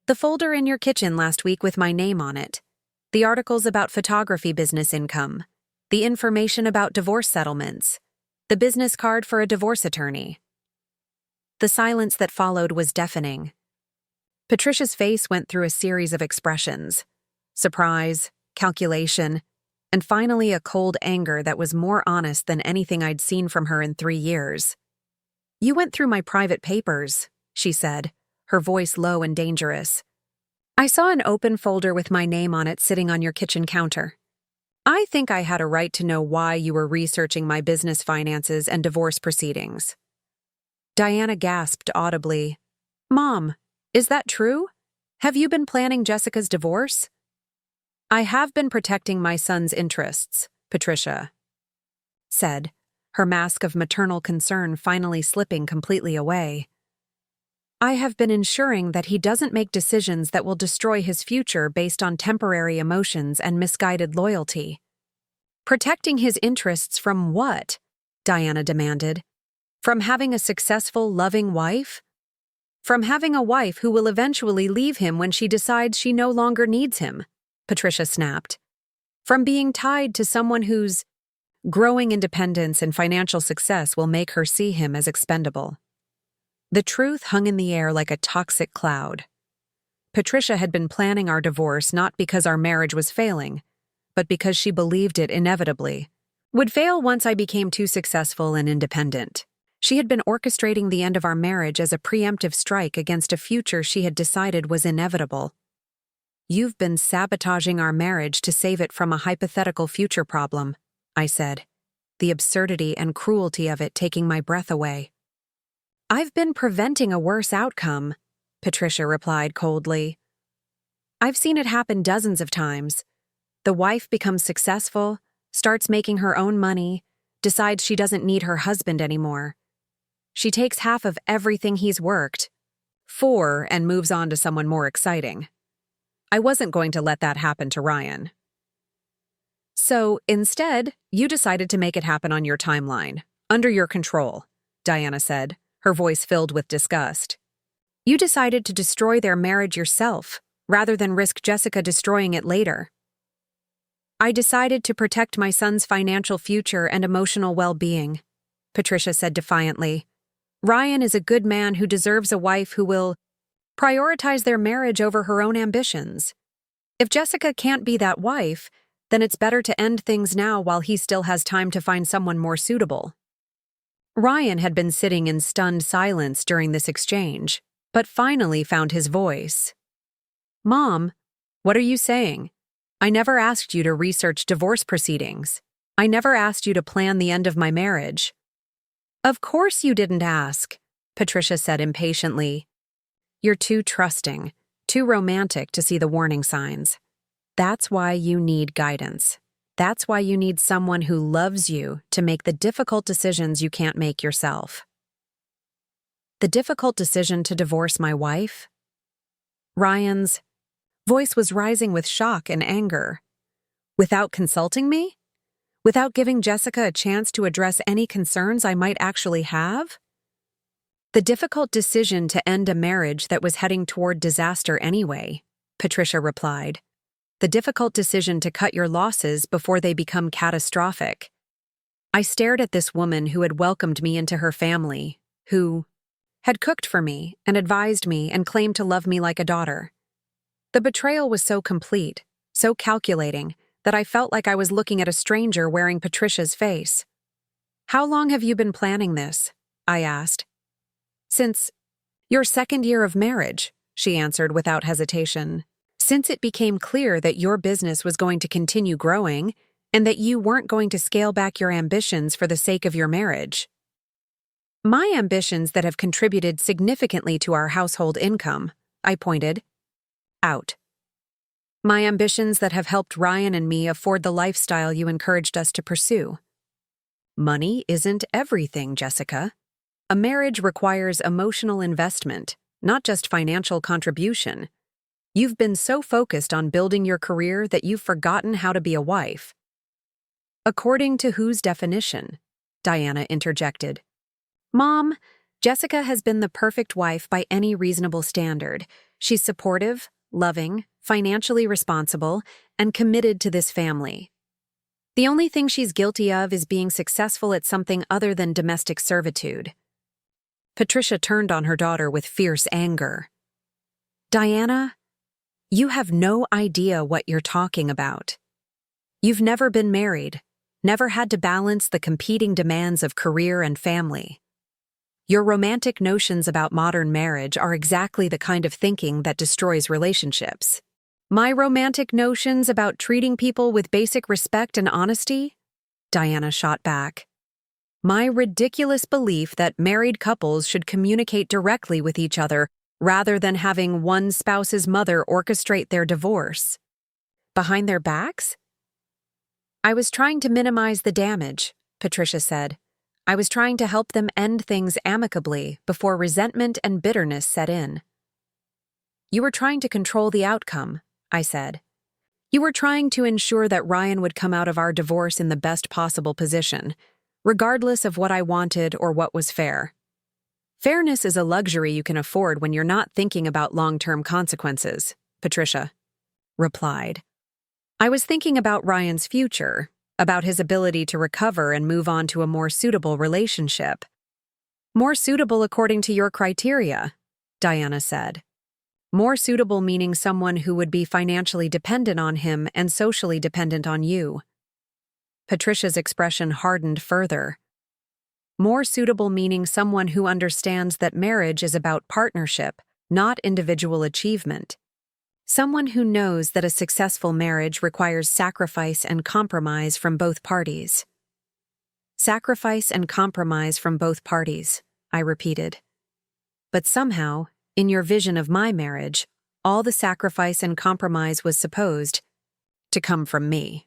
The folder in your kitchen last week with my name on it. The articles about photography business income. The information about divorce settlements. The business card for a divorce attorney. The silence that followed was deafening. Patricia's face went through a series of expressions. Surprise, calculation, and finally a cold anger that was more honest than anything I'd seen from her in 3 years. You went through my private papers, she said, her voice low and dangerous. I saw an open folder with my name on it sitting on your kitchen counter. I think I had a right to know why you were researching my business finances and divorce proceedings. Diana gasped audibly. Mom, is that true? Have you been planning Jessica's divorce? I have been protecting my son's interests, Patricia said, her mask of maternal concern finally slipping completely away. I have been ensuring that he doesn't make decisions that will destroy his future based on temporary emotions and misguided loyalty. Protecting his interests from what? Diana demanded. From having a successful, loving wife? From having a wife who will eventually leave him when she decides she no longer needs him, Patricia snapped. From being tied to someone whose growing independence and financial success will make her see him as expendable. The truth hung in the air like a toxic cloud. Patricia had been planning our divorce not because our marriage was failing, but because she believed it inevitably would fail once I became too successful and independent. She had been orchestrating the end of our marriage as a preemptive strike against a future she had decided was inevitable. You've been sabotaging our marriage to save it from a hypothetical future problem, I said, the absurdity and cruelty of it taking my breath away. I've been preventing a worse outcome, Patricia replied coldly. I've seen it happen dozens of times. The wife becomes successful, starts making her own money, decides she doesn't need her husband anymore. She takes half of everything he's worked for and moves on to someone more exciting. I wasn't going to let that happen to Ryan. So, instead, you decided to make it happen on your timeline, under your control, Diana said, her voice filled with disgust. You decided to destroy their marriage yourself, rather than risk Jessica destroying it later. I decided to protect my son's financial future and emotional well-being, Patricia said defiantly. Ryan is a good man who deserves a wife who will prioritize their marriage over her own ambitions. If Jessica can't be that wife, then it's better to end things now while he still has time to find someone more suitable. Ryan had been sitting in stunned silence during this exchange, but finally found his voice. Mom, what are you saying? I never asked you to research divorce proceedings. I never asked you to plan the end of my marriage. Of course you didn't ask, Patricia said impatiently. You're too trusting, too romantic to see the warning signs. That's why you need guidance. That's why you need someone who loves you to make the difficult decisions you can't make yourself. The difficult decision to divorce my wife? Ryan's voice was rising with shock and anger. Without consulting me? Without giving Jessica a chance to address any concerns I might actually have? The difficult decision to end a marriage that was heading toward disaster anyway, Patricia replied. The difficult decision to cut your losses before they become catastrophic. I stared at this woman who had welcomed me into her family, who had cooked for me and advised me and claimed to love me like a daughter. The betrayal was so complete, so calculating, that I felt like I was looking at a stranger wearing Patricia's face. How long have you been planning this? I asked. Since your second year of marriage, she answered without hesitation. Since it became clear that your business was going to continue growing and that you weren't going to scale back your ambitions for the sake of your marriage. My ambitions that have contributed significantly to our household income, I pointed out. My ambitions that have helped Ryan and me afford the lifestyle you encouraged us to pursue. Money isn't everything, Jessica. A marriage requires emotional investment, not just financial contribution. You've been so focused on building your career that you've forgotten how to be a wife. According to whose definition? Diana interjected. Mom, Jessica has been the perfect wife by any reasonable standard. She's supportive, loving, financially responsible, and committed to this family. The only thing she's guilty of is being successful at something other than domestic servitude. Patricia turned on her daughter with fierce anger. Diana, you have no idea what you're talking about. You've never been married, never had to balance the competing demands of career and family. Your romantic notions about modern marriage are exactly the kind of thinking that destroys relationships. My romantic notions about treating people with basic respect and honesty? Diana shot back. My ridiculous belief that married couples should communicate directly with each other rather than having one spouse's mother orchestrate their divorce. Behind their backs? I was trying to minimize the damage, Patricia said. I was trying to help them end things amicably before resentment and bitterness set in. You were trying to control the outcome, I said. You were trying to ensure that Ryan would come out of our divorce in the best possible position, regardless of what I wanted or what was fair. Fairness is a luxury you can afford when you're not thinking about long-term consequences, Patricia replied. I was thinking about Ryan's future, about his ability to recover and move on to a more suitable relationship. More suitable according to your criteria, Diana said. More suitable meaning someone who would be financially dependent on him and socially dependent on you. Patricia's expression hardened further. More suitable meaning someone who understands that marriage is about partnership, not individual achievement. Someone who knows that a successful marriage requires sacrifice and compromise from both parties. Sacrifice and compromise from both parties, I repeated. But somehow, in your vision of my marriage, all the sacrifice and compromise was supposed to come from me.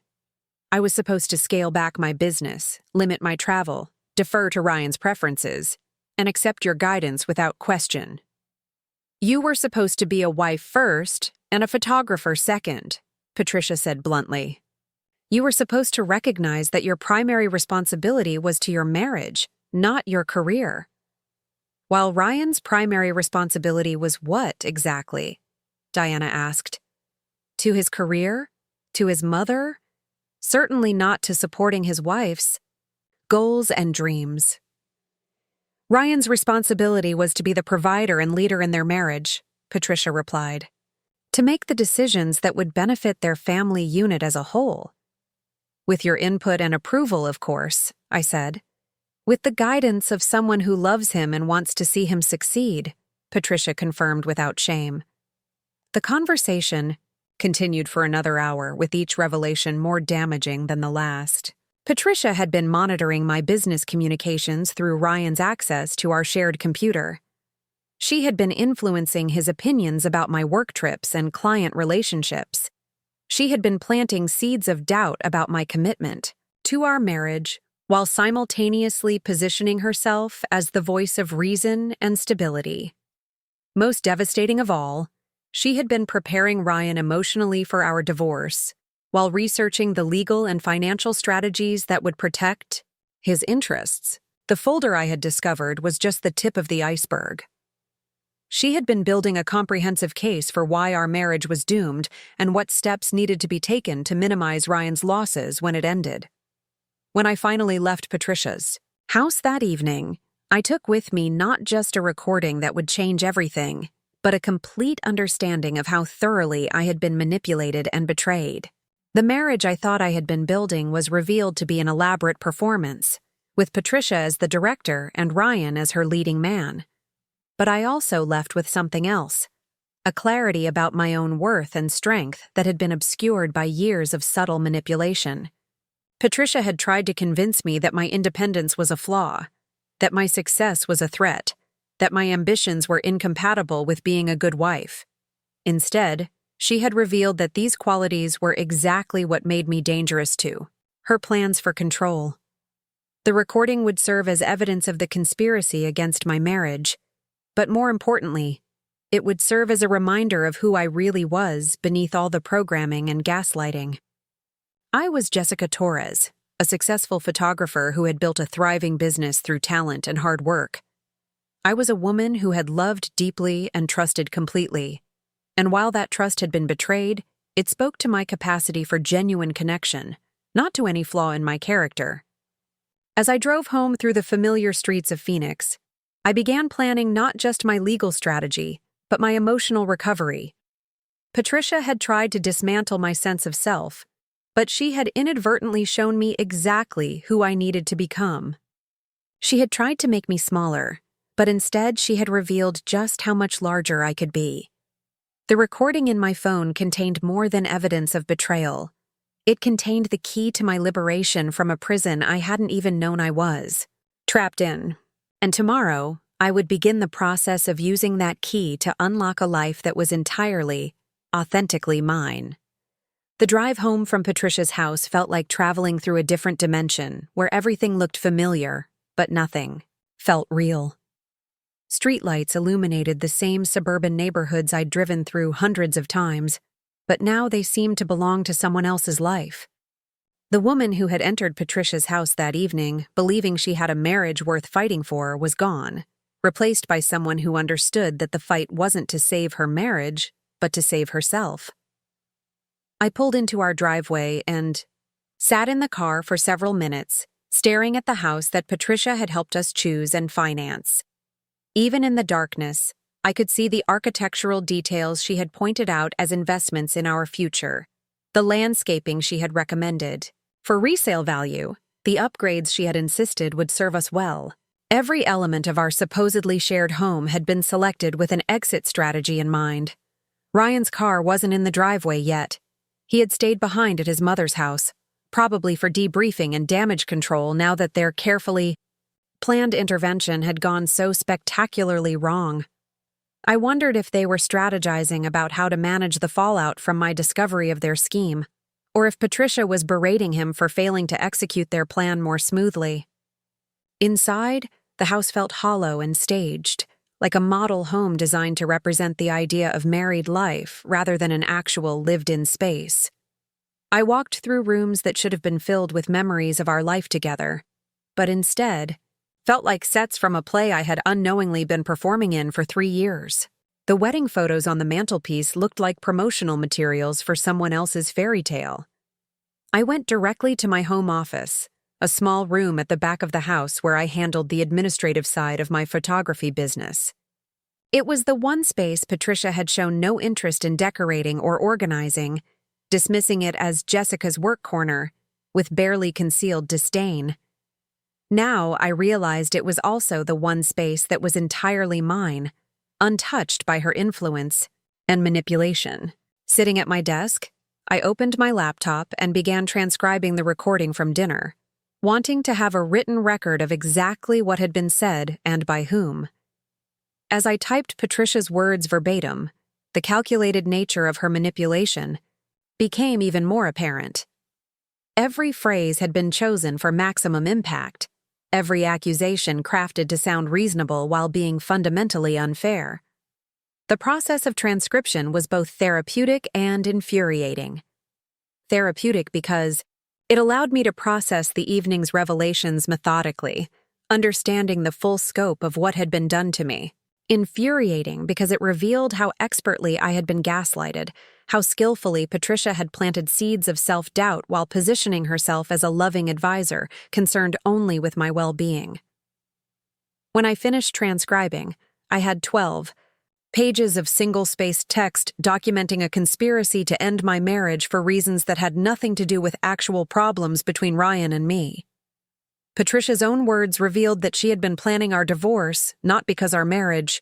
I was supposed to scale back my business, limit my travel, defer to Ryan's preferences, and accept your guidance without question. You were supposed to be a wife first and a photographer second, Patricia said bluntly. You were supposed to recognize that your primary responsibility was to your marriage, not your career. While Ryan's primary responsibility was what exactly? Diana asked. To his career? To his mother? Certainly not to supporting his wife's goals and dreams. Ryan's responsibility was to be the provider and leader in their marriage, Patricia replied. To make the decisions that would benefit their family unit as a whole. With your input and approval, of course, I said. With the guidance of someone who loves him and wants to see him succeed, Patricia confirmed without shame. The conversation continued for another hour, with each revelation more damaging than the last. Patricia had been monitoring my business communications through Ryan's access to our shared computer. She had been influencing his opinions about my work trips and client relationships. She had been planting seeds of doubt about my commitment to our marriage, while simultaneously positioning herself as the voice of reason and stability. Most devastating of all, she had been preparing Ryan emotionally for our divorce, while researching the legal and financial strategies that would protect his interests. The folder I had discovered was just the tip of the iceberg. She had been building a comprehensive case for why our marriage was doomed and what steps needed to be taken to minimize Ryan's losses when it ended. When I finally left Patricia's house that evening, I took with me not just a recording that would change everything, but a complete understanding of how thoroughly I had been manipulated and betrayed. The marriage I thought I had been building was revealed to be an elaborate performance, with Patricia as the director and Ryan as her leading man. But I also left with something else, a clarity about my own worth and strength that had been obscured by years of subtle manipulation. Patricia had tried to convince me that my independence was a flaw, that my success was a threat, that my ambitions were incompatible with being a good wife. Instead, she had revealed that these qualities were exactly what made me dangerous to her plans for control. The recording would serve as evidence of the conspiracy against my marriage, but more importantly, it would serve as a reminder of who I really was beneath all the programming and gaslighting. I was Jessica Torres, a successful photographer who had built a thriving business through talent and hard work. I was a woman who had loved deeply and trusted completely, and while that trust had been betrayed, it spoke to my capacity for genuine connection, not to any flaw in my character. As I drove home through the familiar streets of Phoenix, I began planning not just my legal strategy, but my emotional recovery. Patricia had tried to dismantle my sense of self, but she had inadvertently shown me exactly who I needed to become. She had tried to make me smaller, but instead she had revealed just how much larger I could be. The recording in my phone contained more than evidence of betrayal. It contained the key to my liberation from a prison I hadn't even known I was trapped in. And tomorrow, I would begin the process of using that key to unlock a life that was entirely, authentically mine. The drive home from Patricia's house felt like traveling through a different dimension where everything looked familiar, but nothing felt real. Streetlights illuminated the same suburban neighborhoods I'd driven through hundreds of times, but now they seemed to belong to someone else's life. The woman who had entered Patricia's house that evening, believing she had a marriage worth fighting for, was gone, replaced by someone who understood that the fight wasn't to save her marriage, but to save herself. I pulled into our driveway and sat in the car for several minutes, staring at the house that Patricia had helped us choose and finance. Even in the darkness, I could see the architectural details she had pointed out as investments in our future, the landscaping she had recommended. For resale value, the upgrades she had insisted would serve us well. Every element of our supposedly shared home had been selected with an exit strategy in mind. Ryan's car wasn't in the driveway yet. He had stayed behind at his mother's house, probably for debriefing and damage control now that their carefully planned intervention had gone so spectacularly wrong. I wondered if they were strategizing about how to manage the fallout from my discovery of their scheme, or if Patricia was berating him for failing to execute their plan more smoothly. Inside, the house felt hollow and staged, like a model home designed to represent the idea of married life rather than an actual lived-in space. I walked through rooms that should have been filled with memories of our life together, but instead felt like sets from a play I had unknowingly been performing in for 3 years. The wedding photos on the mantelpiece looked like promotional materials for someone else's fairy tale. I went directly to my home office, a small room at the back of the house where I handled the administrative side of my photography business. It was the one space Patricia had shown no interest in decorating or organizing, dismissing it as Jessica's work corner, with barely concealed disdain. Now I realized it was also the one space that was entirely mine, untouched by her influence and manipulation. Sitting at my desk, I opened my laptop and began transcribing the recording from dinner, wanting to have a written record of exactly what had been said and by whom. As I typed Patricia's words verbatim, the calculated nature of her manipulation became even more apparent. Every phrase had been chosen for maximum impact, every accusation crafted to sound reasonable while being fundamentally unfair. The process of transcription was both therapeutic and infuriating. Therapeutic because it allowed me to process the evening's revelations methodically, understanding the full scope of what had been done to me. Infuriating because it revealed how expertly I had been gaslighted, how skillfully Patricia had planted seeds of self-doubt while positioning herself as a loving advisor concerned only with my well-being. When I finished transcribing, I had 12 pages of single-spaced text documenting a conspiracy to end my marriage for reasons that had nothing to do with actual problems between Ryan and me. Patricia's own words revealed that she had been planning our divorce, not because our marriage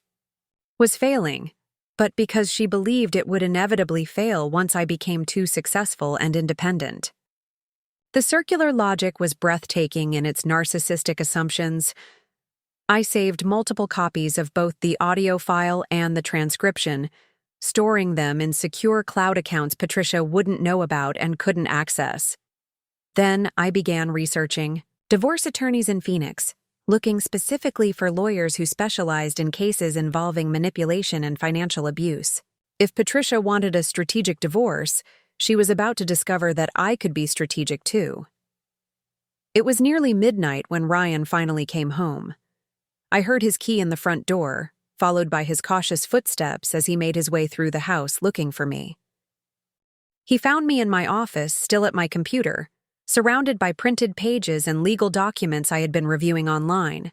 was failing, but because she believed it would inevitably fail once I became too successful and independent. The circular logic was breathtaking in its narcissistic assumptions. I saved multiple copies of both the audio file and the transcription, storing them in secure cloud accounts Patricia wouldn't know about and couldn't access. Then I began researching divorce attorneys in Phoenix, looking specifically for lawyers who specialized in cases involving manipulation and financial abuse. If Patricia wanted a strategic divorce, she was about to discover that I could be strategic too. It was nearly midnight when Ryan finally came home. I heard his key in the front door, followed by his cautious footsteps as he made his way through the house looking for me. He found me in my office, still at my computer, surrounded by printed pages and legal documents I had been reviewing online.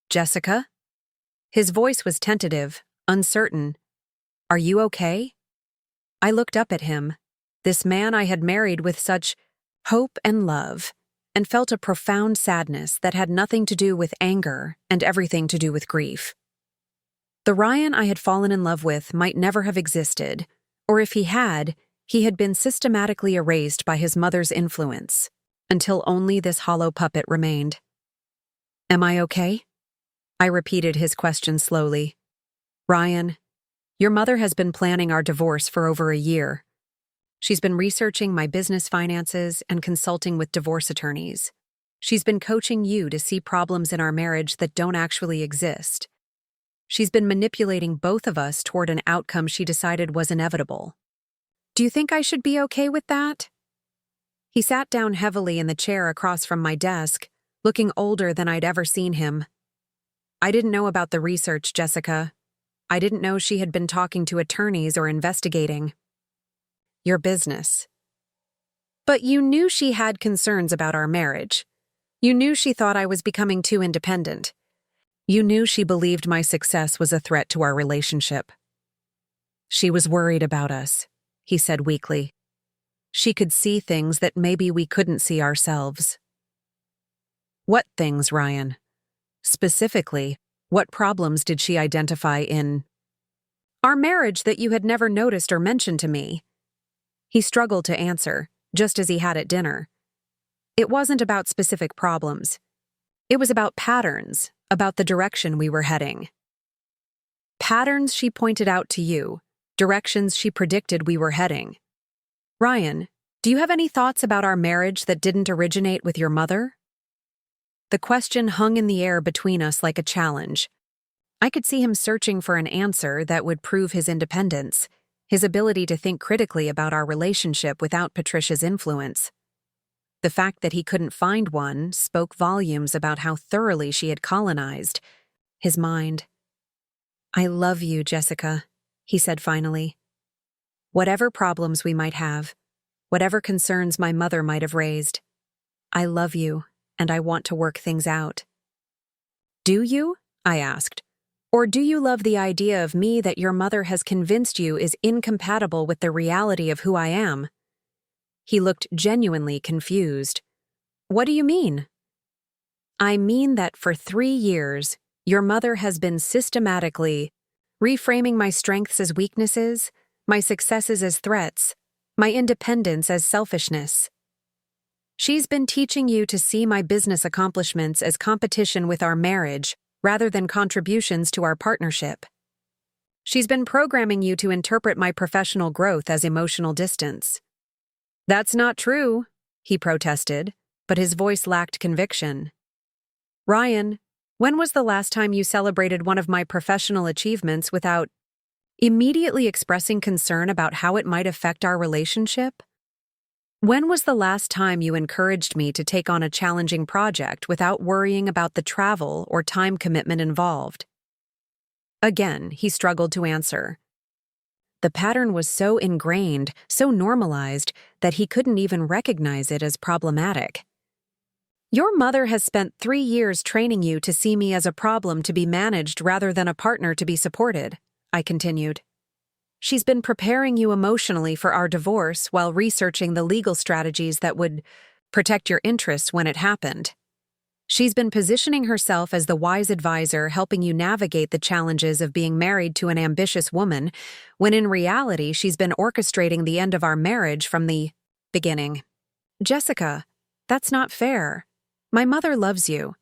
"Jessica?" His voice was tentative, uncertain. "Are you okay?" I looked up at him, this man I had married with such hope and love, and felt a profound sadness that had nothing to do with anger and everything to do with grief. The Ryan I had fallen in love with might never have existed, or if he had been systematically erased by his mother's influence, until only this hollow puppet remained. "Am I okay?" I repeated his question slowly. "Ryan, your mother has been planning our divorce for over a year. She's been researching my business finances and consulting with divorce attorneys. She's been coaching you to see problems in our marriage that don't actually exist. She's been manipulating both of us toward an outcome she decided was inevitable. Do you think I should be okay with that?" He sat down heavily in the chair across from my desk, looking older than I'd ever seen him. "I didn't know about the research, Jessica. I didn't know she had been talking to attorneys or investigating your business. But you knew she had concerns about our marriage. You knew she thought I was becoming too independent. You knew she believed my success was a threat to our relationship." "She was worried about us," he said weakly. "She could see things that maybe we couldn't see ourselves." "What things, Ryan? Specifically, what problems did she identify in our marriage that you had never noticed or mentioned to me?" He struggled to answer, just as he had at dinner. It wasn't about specific problems. It was about patterns, about the direction we were heading. Patterns she pointed out to you, directions she predicted we were heading. "Ryan, do you have any thoughts about our marriage that didn't originate with your mother?" The question hung in the air between us like a challenge. I could see him searching for an answer that would prove his independence, his ability to think critically about our relationship without Patricia's influence. The fact that he couldn't find one spoke volumes about how thoroughly she had colonized his mind. "I love you, Jessica," he said finally. "Whatever problems we might have, whatever concerns my mother might have raised, I love you, and I want to work things out." "Do you?" I asked. "Or do you love the idea of me that your mother has convinced you is incompatible with the reality of who I am?" He looked genuinely confused. "What do you mean?" "I mean that for 3 years, your mother has been systematically reframing my strengths as weaknesses, my successes as threats, my independence as selfishness. She's been teaching you to see my business accomplishments as competition with our marriage rather than contributions to our partnership. She's been programming you to interpret my professional growth as emotional distance." "That's not true," he protested, but his voice lacked conviction. "Ryan, when was the last time you celebrated one of my professional achievements without immediately expressing concern about how it might affect our relationship? When was the last time you encouraged me to take on a challenging project without worrying about the travel or time commitment involved?" Again, he struggled to answer. The pattern was so ingrained, so normalized, that he couldn't even recognize it as problematic. "Your mother has spent 3 years training you to see me as a problem to be managed rather than a partner to be supported," I continued. "She's been preparing you emotionally for our divorce while researching the legal strategies that would protect your interests when it happened." She's been positioning herself as the wise advisor helping you navigate the challenges of being married to an ambitious woman, when in reality she's been orchestrating the end of our marriage from the beginning. Jessica, that's not fair. My mother loves you.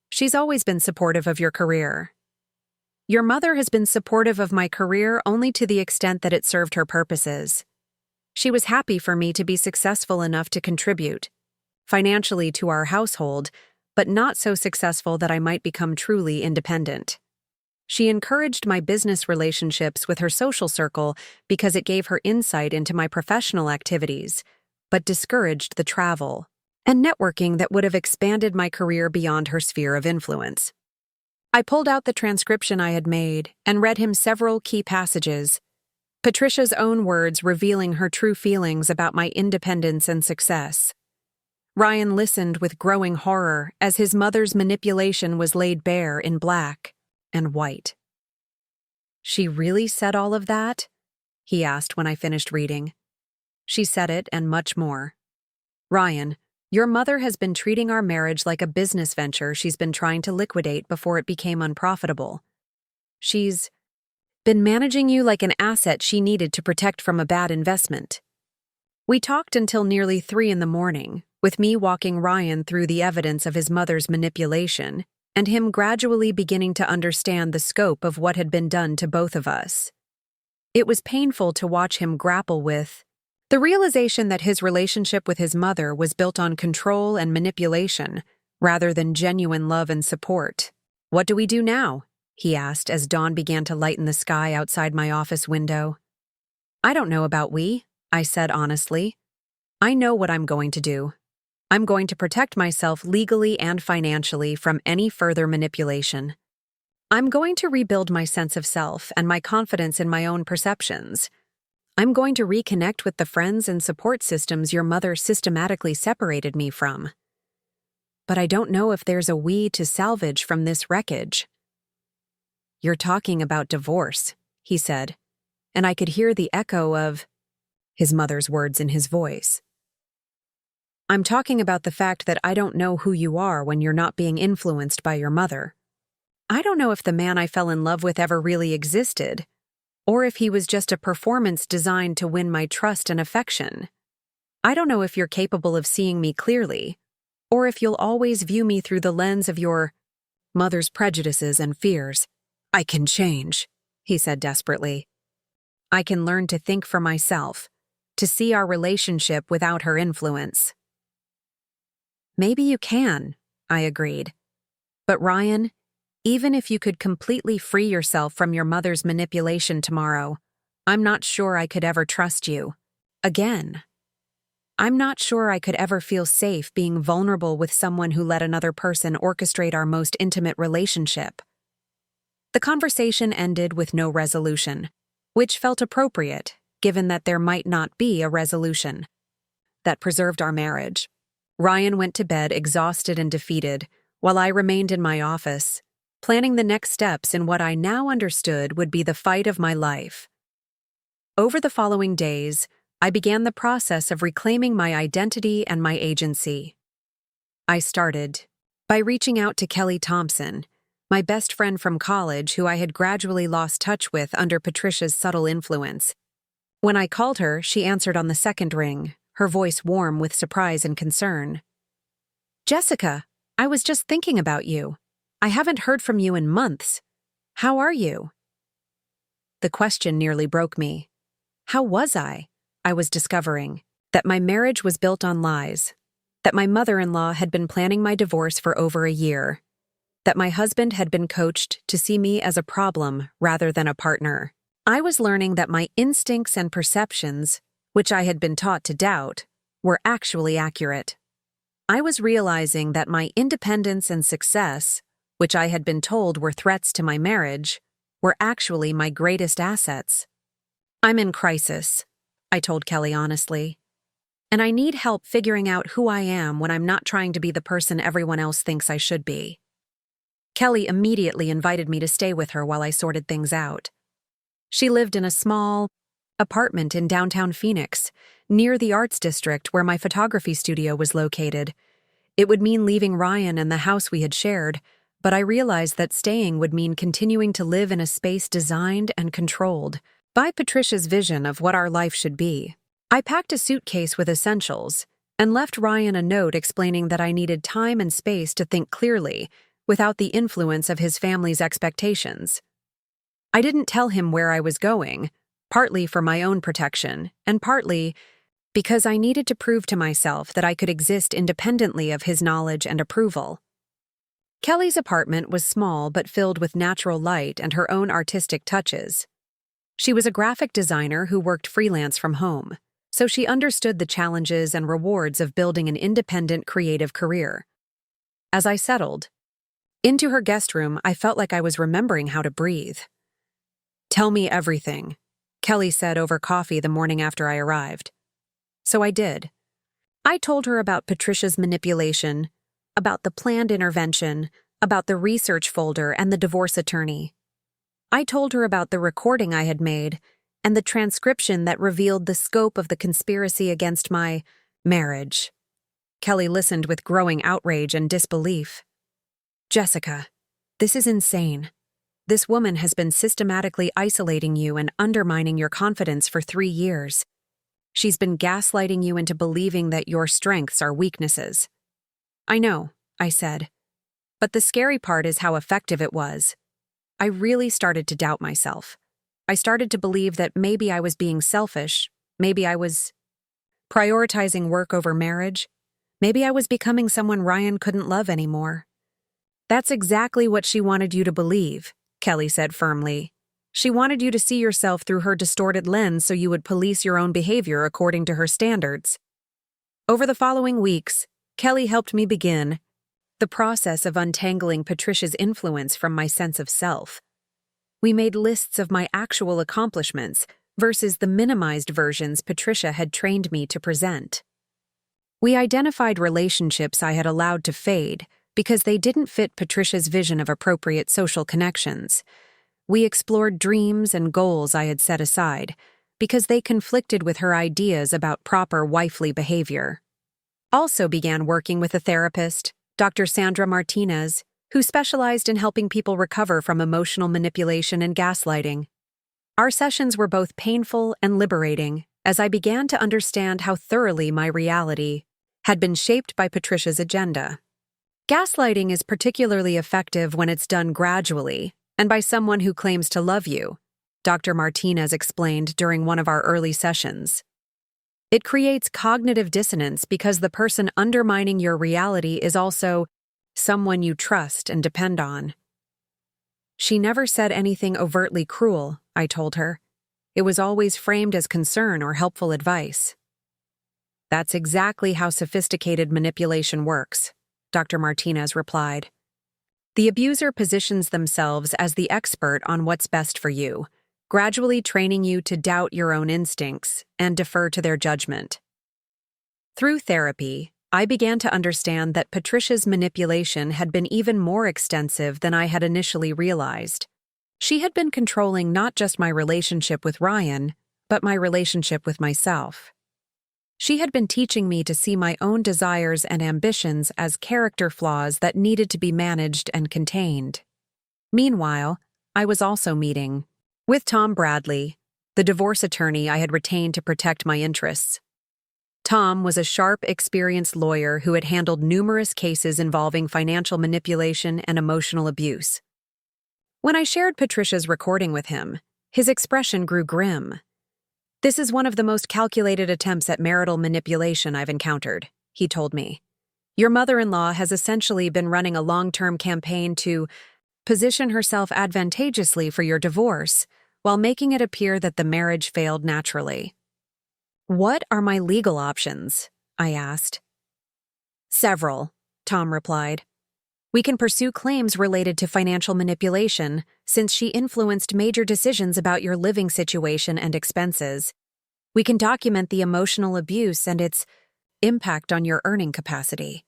She's always been supportive of your career. Your mother has been supportive of my career only to the extent that it served her purposes. She was happy for me to be successful enough to contribute financially to our household, but not so successful that I might become truly independent. She encouraged my business relationships with her social circle because it gave her insight into my professional activities, but discouraged the travel and networking that would have expanded my career beyond her sphere of influence. I pulled out the transcription I had made and read him several key passages, Patricia's own words revealing her true feelings about my independence and success. Ryan listened with growing horror as his mother's manipulation was laid bare in black and white. "She really said all of that?" he asked when I finished reading. "She said it and much more. Ryan, your mother has been treating our marriage like a business venture she's been trying to liquidate before it became unprofitable. She's been managing you like an asset she needed to protect from a bad investment." We talked until nearly 3 a.m, with me walking Ryan through the evidence of his mother's manipulation and him gradually beginning to understand the scope of what had been done to both of us. It was painful to watch him grapple with the realization that his relationship with his mother was built on control and manipulation rather than genuine love and support. "What do we do now?" he asked as dawn began to lighten the sky outside my office window. "I don't know about we," I said honestly. "I know what I'm going to do. I'm going to protect myself legally and financially from any further manipulation. I'm going to rebuild my sense of self and my confidence in my own perceptions. I'm going to reconnect with the friends and support systems your mother systematically separated me from. But I don't know if there's a we to salvage from this wreckage." "You're talking about divorce," he said, and I could hear the echo of his mother's words in his voice. "I'm talking about the fact that I don't know who you are when you're not being influenced by your mother. I don't know if the man I fell in love with ever really existed, or if he was just a performance designed to win my trust and affection. I don't know if you're capable of seeing me clearly, or if you'll always view me through the lens of your mother's prejudices and fears. I can change," he said desperately. "I can learn to think for myself, to see our relationship without her influence." "Maybe you can," I agreed. "But Ryan, even if you could completely free yourself from your mother's manipulation tomorrow, I'm not sure I could ever trust you again. I'm not sure I could ever feel safe being vulnerable with someone who let another person orchestrate our most intimate relationship." The conversation ended with no resolution, which felt appropriate, given that there might not be a resolution that preserved our marriage. Ryan went to bed exhausted and defeated, while I remained in my office, planning the next steps in what I now understood would be the fight of my life. Over the following days, I began the process of reclaiming my identity and my agency. I started by reaching out to Kelly Thompson, my best friend from college who I had gradually lost touch with under Patricia's subtle influence. When I called her, she answered on the second ring, her voice warm with surprise and concern. "Jessica, I was just thinking about you. I haven't heard from you in months. How are you?" The question nearly broke me. How was I? I was discovering that my marriage was built on lies, that my mother-in-law had been planning my divorce for over a year, that my husband had been coached to see me as a problem rather than a partner. I was learning that my instincts and perceptions, which I had been taught to doubt, were actually accurate. I was realizing that my independence and success, which I had been told were threats to my marriage, were actually my greatest assets. "I'm in crisis," I told Kelly honestly, "and I need help figuring out who I am when I'm not trying to be the person everyone else thinks I should be." Kelly immediately invited me to stay with her while I sorted things out. She lived in a small apartment in downtown Phoenix, near the Arts District where my photography studio was located. It would mean leaving Ryan and the house we had shared, but I realized that staying would mean continuing to live in a space designed and controlled by Patricia's vision of what our life should be. I packed a suitcase with essentials and left Ryan a note explaining that I needed time and space to think clearly without the influence of his family's expectations. I didn't tell him where I was going, partly for my own protection, and partly because I needed to prove to myself that I could exist independently of his knowledge and approval. Kelly's apartment was small but filled with natural light and her own artistic touches. She was a graphic designer who worked freelance from home, so she understood the challenges and rewards of building an independent creative career. As I settled into her guest room, I felt like I was remembering how to breathe. "Tell me everything," Kelly said over coffee the morning after I arrived. So I did. I told her about Patricia's manipulation, about the planned intervention, about the research folder and the divorce attorney. I told her about the recording I had made and the transcription that revealed the scope of the conspiracy against my marriage. Kelly listened with growing outrage and disbelief. "Jessica, this is insane. This woman has been systematically isolating you and undermining your confidence for 3 years. She's been gaslighting you into believing that your strengths are weaknesses." "I know," I said. "But the scary part is how effective it was. I really started to doubt myself. I started to believe that maybe I was being selfish, maybe I was prioritizing work over marriage, maybe I was becoming someone Ryan couldn't love anymore." "That's exactly what she wanted you to believe," Kelly said firmly. "She wanted you to see yourself through her distorted lens so you would police your own behavior according to her standards." Over the following weeks, Kelly helped me begin the process of untangling Patricia's influence from my sense of self. We made lists of my actual accomplishments versus the minimized versions Patricia had trained me to present. We identified relationships I had allowed to fade because they didn't fit Patricia's vision of appropriate social connections. We explored dreams and goals I had set aside because they conflicted with her ideas about proper wifely behavior. Also began working with a therapist, Dr. Sandra Martinez, who specialized in helping people recover from emotional manipulation and gaslighting. Our sessions were both painful and liberating as I began to understand how thoroughly my reality had been shaped by Patricia's agenda. Gaslighting is particularly effective when it's done gradually and by someone who claims to love you, Dr. Martinez explained during one of our early sessions. It creates cognitive dissonance because the person undermining your reality is also someone you trust and depend on. "She never said anything overtly cruel," I told her. "It was always framed as concern or helpful advice." "That's exactly how sophisticated manipulation works," Dr. Martinez replied. "The abuser positions themselves as the expert on what's best for you, gradually training you to doubt your own instincts and defer to their judgment." Through therapy, I began to understand that Patricia's manipulation had been even more extensive than I had initially realized. She had been controlling not just my relationship with Ryan, but my relationship with myself. She had been teaching me to see my own desires and ambitions as character flaws that needed to be managed and contained. Meanwhile, I was also meeting with Tom Bradley, the divorce attorney I had retained to protect my interests. Tom was a sharp, experienced lawyer who had handled numerous cases involving financial manipulation and emotional abuse. When I shared Patricia's recording with him, his expression grew grim. "This is one of the most calculated attempts at marital manipulation I've encountered," he told me. "Your mother-in-law has essentially been running a long-term campaign to position herself advantageously for your divorce while making it appear that the marriage failed naturally." "What are my legal options?" I asked. "Several," Tom replied. "We can pursue claims related to financial manipulation, since she influenced major decisions about your living situation and expenses. We can document the emotional abuse and its impact on your earning capacity.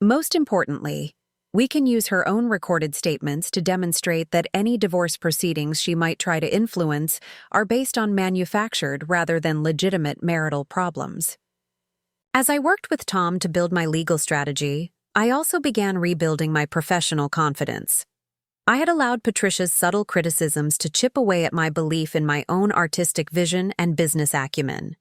Most importantly, we can use her own recorded statements to demonstrate that any divorce proceedings she might try to influence are based on manufactured rather than legitimate marital problems." As I worked with Tom to build my legal strategy, I also began rebuilding my professional confidence. I had allowed Patricia's subtle criticisms to chip away at my belief in my own artistic vision and business acumen.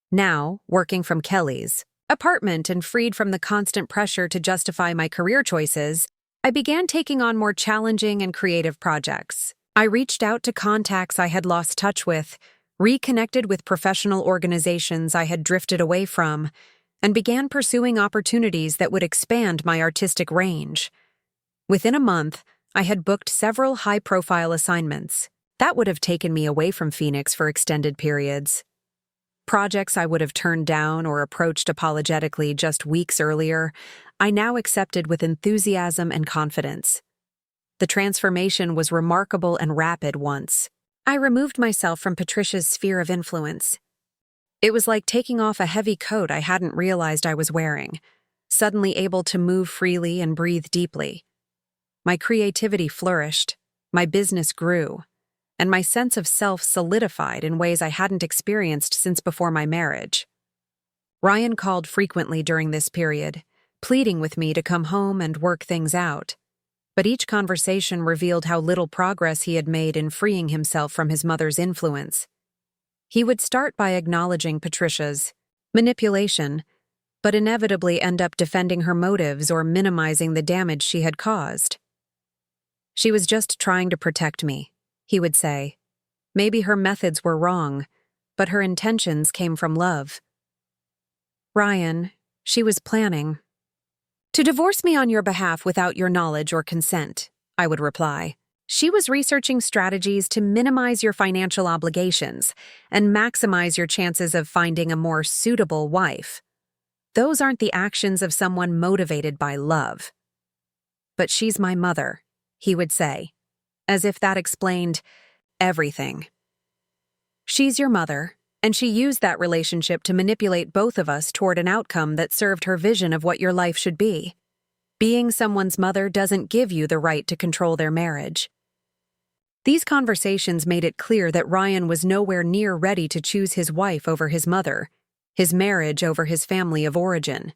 Now, working from Kelly's apartment and freed from the constant pressure to justify my career choices, I began taking on more challenging and creative projects. I reached out to contacts I had lost touch with, reconnected with professional organizations I had drifted away from, and began pursuing opportunities that would expand my artistic range. Within a month, I had booked several high-profile assignments. That would have taken me away from Phoenix for extended periods. Projects I would have turned down or approached apologetically just weeks earlier, I now accepted with enthusiasm and confidence. The transformation was remarkable and rapid once. I removed myself from Patricia's sphere of influence. It was like taking off a heavy coat I hadn't realized I was wearing, suddenly able to move freely and breathe deeply. My creativity flourished, my business grew, and my sense of self solidified in ways I hadn't experienced since before my marriage. Ryan called frequently during this period, pleading with me to come home and work things out. But each conversation revealed how little progress he had made in freeing himself from his mother's influence. He would start by acknowledging Patricia's manipulation, but inevitably end up defending her motives or minimizing the damage she had caused. "She was just trying to protect me," he would say. "Maybe her methods were wrong, but her intentions came from love." "Ryan, she was planning to divorce me on your behalf without your knowledge or consent," I would reply. "She was researching strategies to minimize your financial obligations and maximize your chances of finding a more suitable wife. Those aren't the actions of someone motivated by love." "But she's my mother," he would say, as if that explained everything. "She's your mother, and she used that relationship to manipulate both of us toward an outcome that served her vision of what your life should be. Being someone's mother doesn't give you the right to control their marriage." These conversations made it clear that Ryan was nowhere near ready to choose his wife over his mother, his marriage over his family of origin.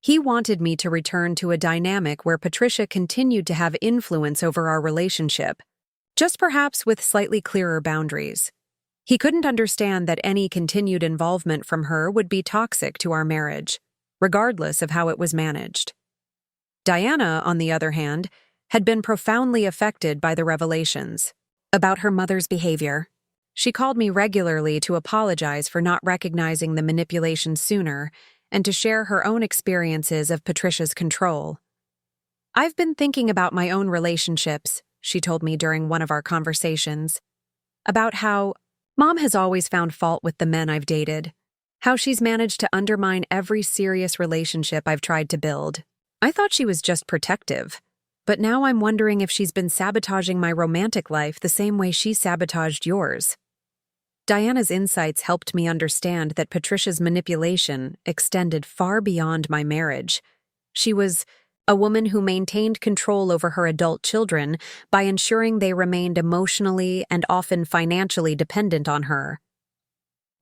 He wanted me to return to a dynamic where Patricia continued to have influence over our relationship, just perhaps with slightly clearer boundaries. He couldn't understand that any continued involvement from her would be toxic to our marriage, regardless of how it was managed. Diana, on the other hand, had been profoundly affected by the revelations about her mother's behavior. She called me regularly to apologize for not recognizing the manipulation sooner and to share her own experiences of Patricia's control. "I've been thinking about my own relationships," she told me during one of our conversations, "about how Mom has always found fault with the men I've dated, how she's managed to undermine every serious relationship I've tried to build. I thought she was just protective, but now I'm wondering if she's been sabotaging my romantic life the same way she sabotaged yours." Diana's insights helped me understand that Patricia's manipulation extended far beyond my marriage. She was a woman who maintained control over her adult children by ensuring they remained emotionally and often financially dependent on her.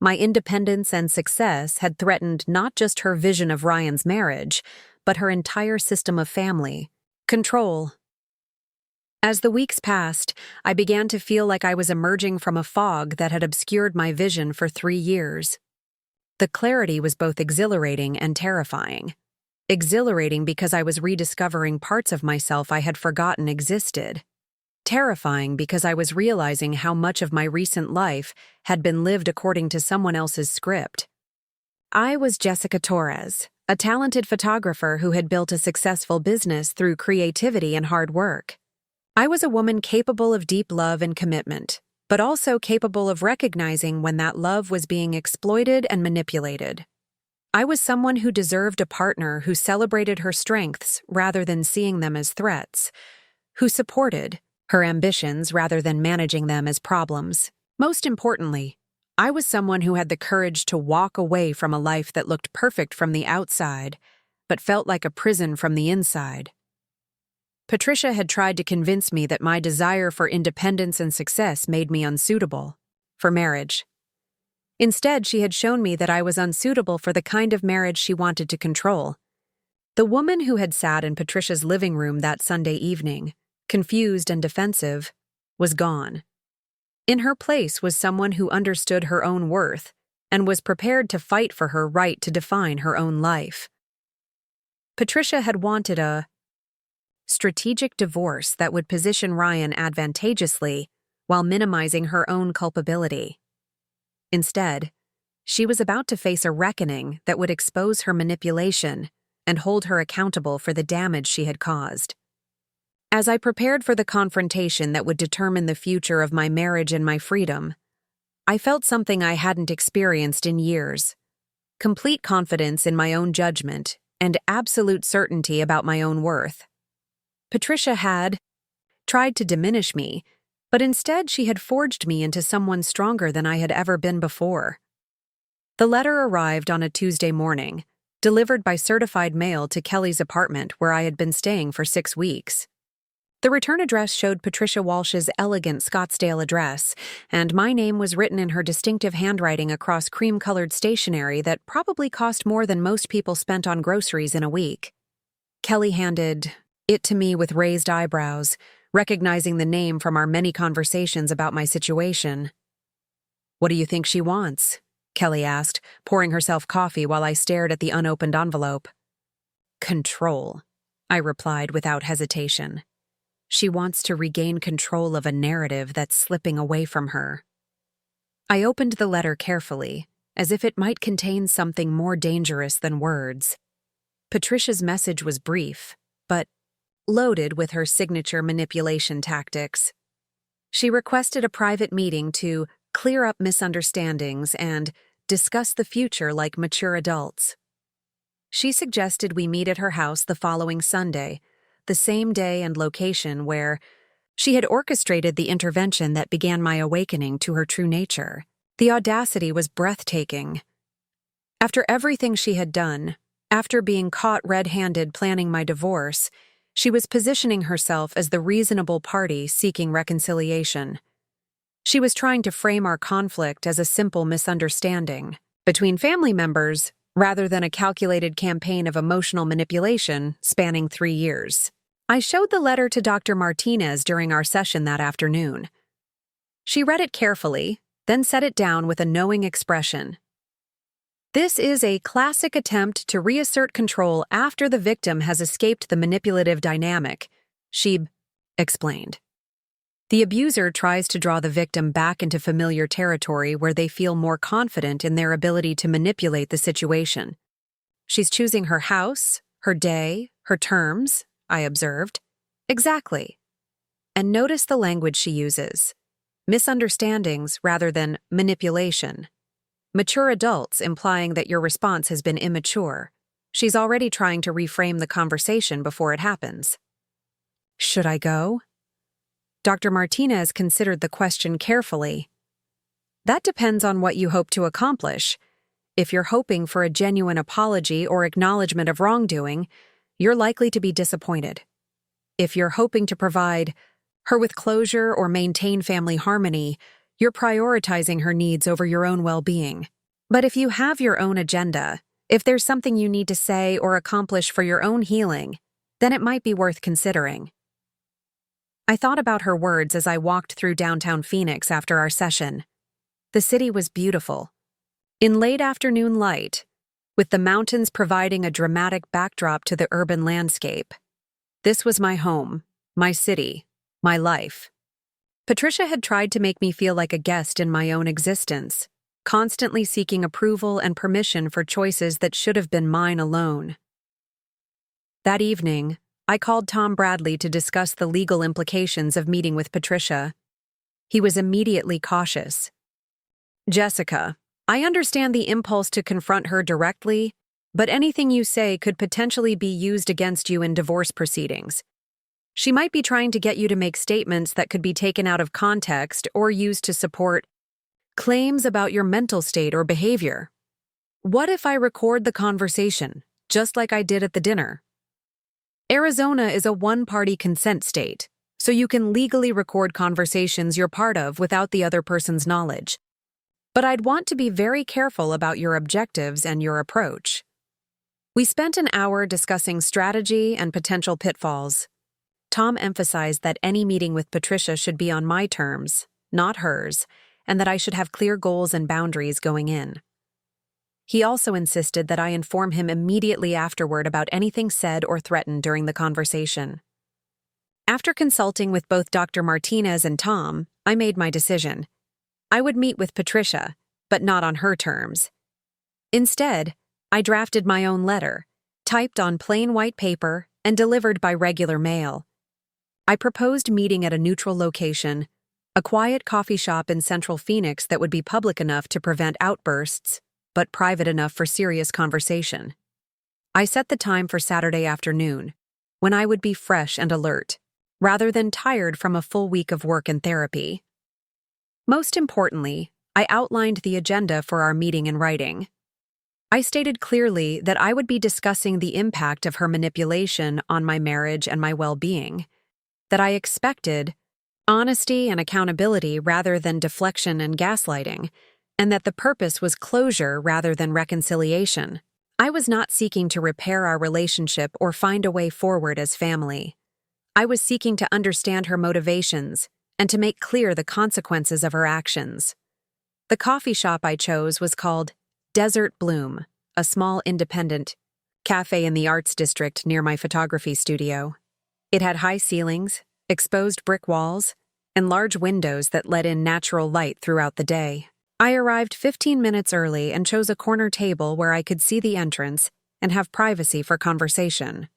My independence and success had threatened not just her vision of Ryan's marriage, but her entire system of family control. As the weeks passed, I began to feel like I was emerging from a fog that had obscured my vision for 3 years. The clarity was both exhilarating and terrifying. Exhilarating because I was rediscovering parts of myself I had forgotten existed. Terrifying because I was realizing how much of my recent life had been lived according to someone else's script. I was Jessica Torres, a talented photographer who had built a successful business through creativity and hard work. I was a woman capable of deep love and commitment, but also capable of recognizing when that love was being exploited and manipulated. I was someone who deserved a partner who celebrated her strengths rather than seeing them as threats, who supported her ambitions rather than managing them as problems. Most importantly, I was someone who had the courage to walk away from a life that looked perfect from the outside, but felt like a prison from the inside. Patricia had tried to convince me that my desire for independence and success made me unsuitable for marriage. Instead, she had shown me that I was unsuitable for the kind of marriage she wanted to control. The woman who had sat in Patricia's living room that Sunday evening, confused and defensive, was gone. In her place was someone who understood her own worth and was prepared to fight for her right to define her own life. Patricia had wanted a strategic divorce that would position Ryan advantageously while minimizing her own culpability. Instead, she was about to face a reckoning that would expose her manipulation and hold her accountable for the damage she had caused. As I prepared for the confrontation that would determine the future of my marriage and my freedom, I felt something I hadn't experienced in years: complete confidence in my own judgment and absolute certainty about my own worth. Patricia had tried to diminish me, but instead she had forged me into someone stronger than I had ever been before. The letter arrived on a Tuesday morning, delivered by certified mail to Kelly's apartment where I had been staying for 6 weeks. The return address showed Patricia Walsh's elegant Scottsdale address, and my name was written in her distinctive handwriting across cream-colored stationery that probably cost more than most people spent on groceries in a week. Kelly handed it to me with raised eyebrows, recognizing the name from our many conversations about my situation. "What do you think she wants?" Kelly asked, pouring herself coffee while I stared at the unopened envelope. "Control," I replied without hesitation. "She wants to regain control of a narrative that's slipping away from her." I opened the letter carefully, as if it might contain something more dangerous than words. Patricia's message was brief, but loaded with her signature manipulation tactics. She requested a private meeting to clear up misunderstandings and discuss the future like mature adults. She suggested we meet at her house the following Sunday, the same day and location where she had orchestrated the intervention that began my awakening to her true nature. The audacity was breathtaking. After everything she had done, after being caught red-handed planning my divorce, she was positioning herself as the reasonable party seeking reconciliation. She was trying to frame our conflict as a simple misunderstanding between family members rather than a calculated campaign of emotional manipulation spanning 3 years. I showed the letter to Dr. Martinez during our session that afternoon. She read it carefully, then set it down with a knowing expression. "This is a classic attempt to reassert control after the victim has escaped the manipulative dynamic," she explained. "The abuser tries to draw the victim back into familiar territory where they feel more confident in their ability to manipulate the situation. She's choosing her house, her day, her terms," I observed. "Exactly. And notice the language she uses. Misunderstandings rather than manipulation. Mature adults implying that your response has been immature. She's already trying to reframe the conversation before it happens." "Should I go?" Dr. Martinez considered the question carefully. "That depends on what you hope to accomplish. If you're hoping for a genuine apology or acknowledgement of wrongdoing, you're likely to be disappointed. If you're hoping to provide her with closure or maintain family harmony, you're prioritizing her needs over your own well-being. But if you have your own agenda, if there's something you need to say or accomplish for your own healing, then it might be worth considering." I thought about her words as I walked through downtown Phoenix after our session. The city was beautiful. In late afternoon light, with the mountains providing a dramatic backdrop to the urban landscape. This was my home, my city, my life. Patricia had tried to make me feel like a guest in my own existence, constantly seeking approval and permission for choices that should have been mine alone. That evening, I called Tom Bradley to discuss the legal implications of meeting with Patricia. He was immediately cautious. "Jessica, I understand the impulse to confront her directly, but anything you say could potentially be used against you in divorce proceedings. She might be trying to get you to make statements that could be taken out of context or used to support claims about your mental state or behavior. What if I record the conversation, just like I did at the dinner? Arizona is a one-party consent state, so you can legally record conversations you're part of without the other person's knowledge. but I'd want to be very careful about your objectives and your approach. We spent an hour discussing strategy and potential pitfalls. Tom emphasized that any meeting with Patricia should be on my terms, not hers, and that I should have clear goals and boundaries going in. He also insisted that I inform him immediately afterward about anything said or threatened during the conversation. After consulting with both Dr. Martinez and Tom, I made my decision. I would meet with Patricia, but not on her terms. Instead, I drafted my own letter, typed on plain white paper and delivered by regular mail. I proposed meeting at a neutral location, a quiet coffee shop in Central Phoenix that would be public enough to prevent outbursts, but private enough for serious conversation. I set the time for Saturday afternoon, when I would be fresh and alert, rather than tired from a full week of work and therapy. Most importantly, I outlined the agenda for our meeting in writing. I stated clearly that I would be discussing the impact of her manipulation on my marriage and my well-being, that I expected honesty and accountability rather than deflection and gaslighting, and that the purpose was closure rather than reconciliation. I was not seeking to repair our relationship or find a way forward as family. I was seeking to understand her motivations and to make clear the consequences of her actions. The coffee shop I chose was called Desert Bloom, a small independent cafe in the Arts District near my photography studio. It had high ceilings, exposed brick walls, and large windows that let in natural light throughout the day. I arrived 15 minutes early and chose a corner table where I could see the entrance and have privacy for conversation.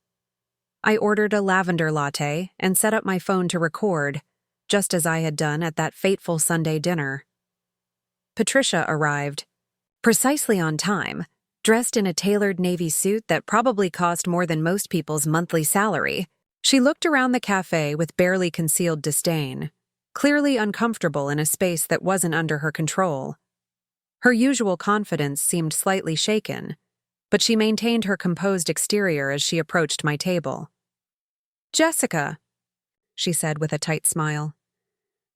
I ordered a lavender latte and set up my phone to record, just as I had done at that fateful Sunday dinner. Patricia arrived, precisely on time, dressed in a tailored navy suit that probably cost more than most people's monthly salary. She looked around the cafe with barely concealed disdain, clearly uncomfortable in a space that wasn't under her control. Her usual confidence seemed slightly shaken, but she maintained her composed exterior as she approached my table. "Jessica," she said with a tight smile,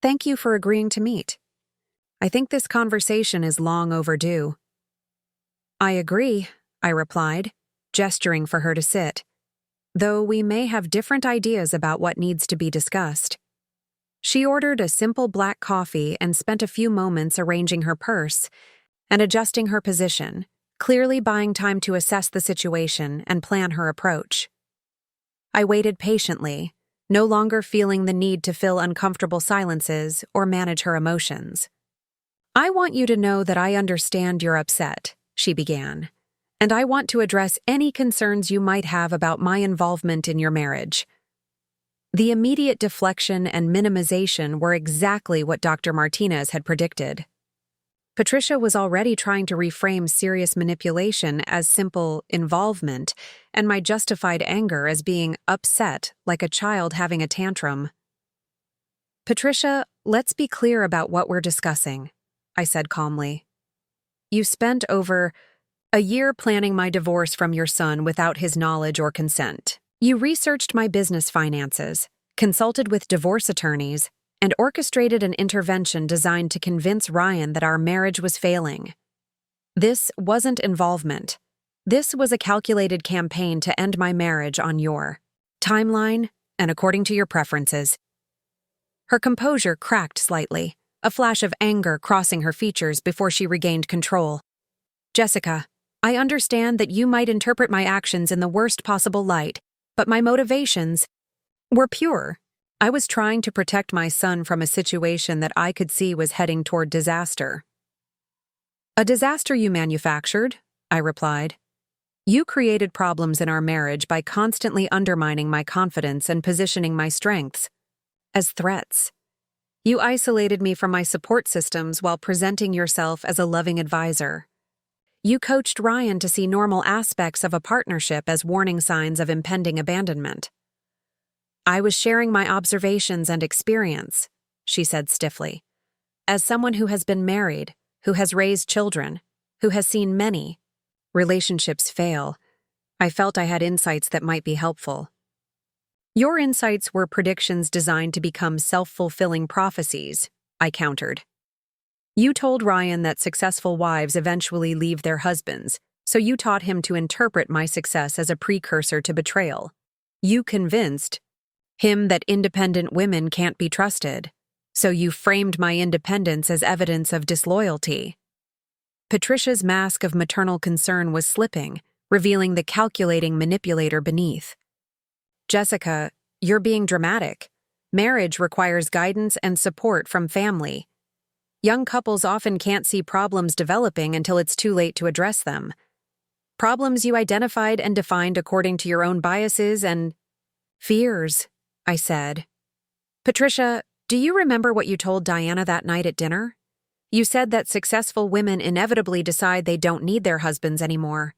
"thank you for agreeing to meet. I think this conversation is long overdue." "I agree," I replied, gesturing for her to sit, "though we may have different ideas about what needs to be discussed." She ordered a simple black coffee and spent a few moments arranging her purse and adjusting her position, clearly buying time to assess the situation and plan her approach. I waited patiently, no longer feeling the need to fill uncomfortable silences or manage her emotions. "I want you to know that I understand you're upset," she began, "and I want to address any concerns you might have about my involvement in your marriage." The immediate deflection and minimization were exactly what Dr. Martinez had predicted. Patricia was already trying to reframe serious manipulation as simple involvement and my justified anger as being upset like a child having a tantrum. "Patricia, let's be clear about what we're discussing," I said calmly. "You spent over a year planning my divorce from your son without his knowledge or consent. You researched my business finances, consulted with divorce attorneys, and orchestrated an intervention designed to convince Ryan that our marriage was failing. This wasn't involvement. This was a calculated campaign to end my marriage on your timeline and according to your preferences." Her composure cracked slightly, a flash of anger crossing her features before she regained control. "Jessica, I understand that you might interpret my actions in the worst possible light, but my motivations were pure. I was trying to protect my son from a situation that I could see was heading toward disaster." "A disaster you manufactured," I replied. "You created problems in our marriage by constantly undermining my confidence and positioning my strengths as threats. You isolated me from my support systems while presenting yourself as a loving advisor. You coached Ryan to see normal aspects of a partnership as warning signs of impending abandonment." "I was sharing my observations and experience," she said stiffly. "As someone who has been married, who has raised children, who has seen many relationships fail, I felt I had insights that might be helpful." "Your insights were predictions designed to become self-fulfilling prophecies," I countered. You told Ryan that successful wives eventually leave their husbands, so you taught him to interpret my success as a precursor to betrayal. You convinced him that independent women can't be trusted, so you framed my independence as evidence of disloyalty. Patricia's mask of maternal concern was slipping, revealing the calculating manipulator beneath. Jessica, you're being dramatic. Marriage requires guidance and support from family. Young couples often can't see problems developing until it's too late to address them. Problems you identified and defined according to your own biases and fears, I said. Patricia, do you remember what you told Diana that night at dinner? You said that successful women inevitably decide they don't need their husbands anymore.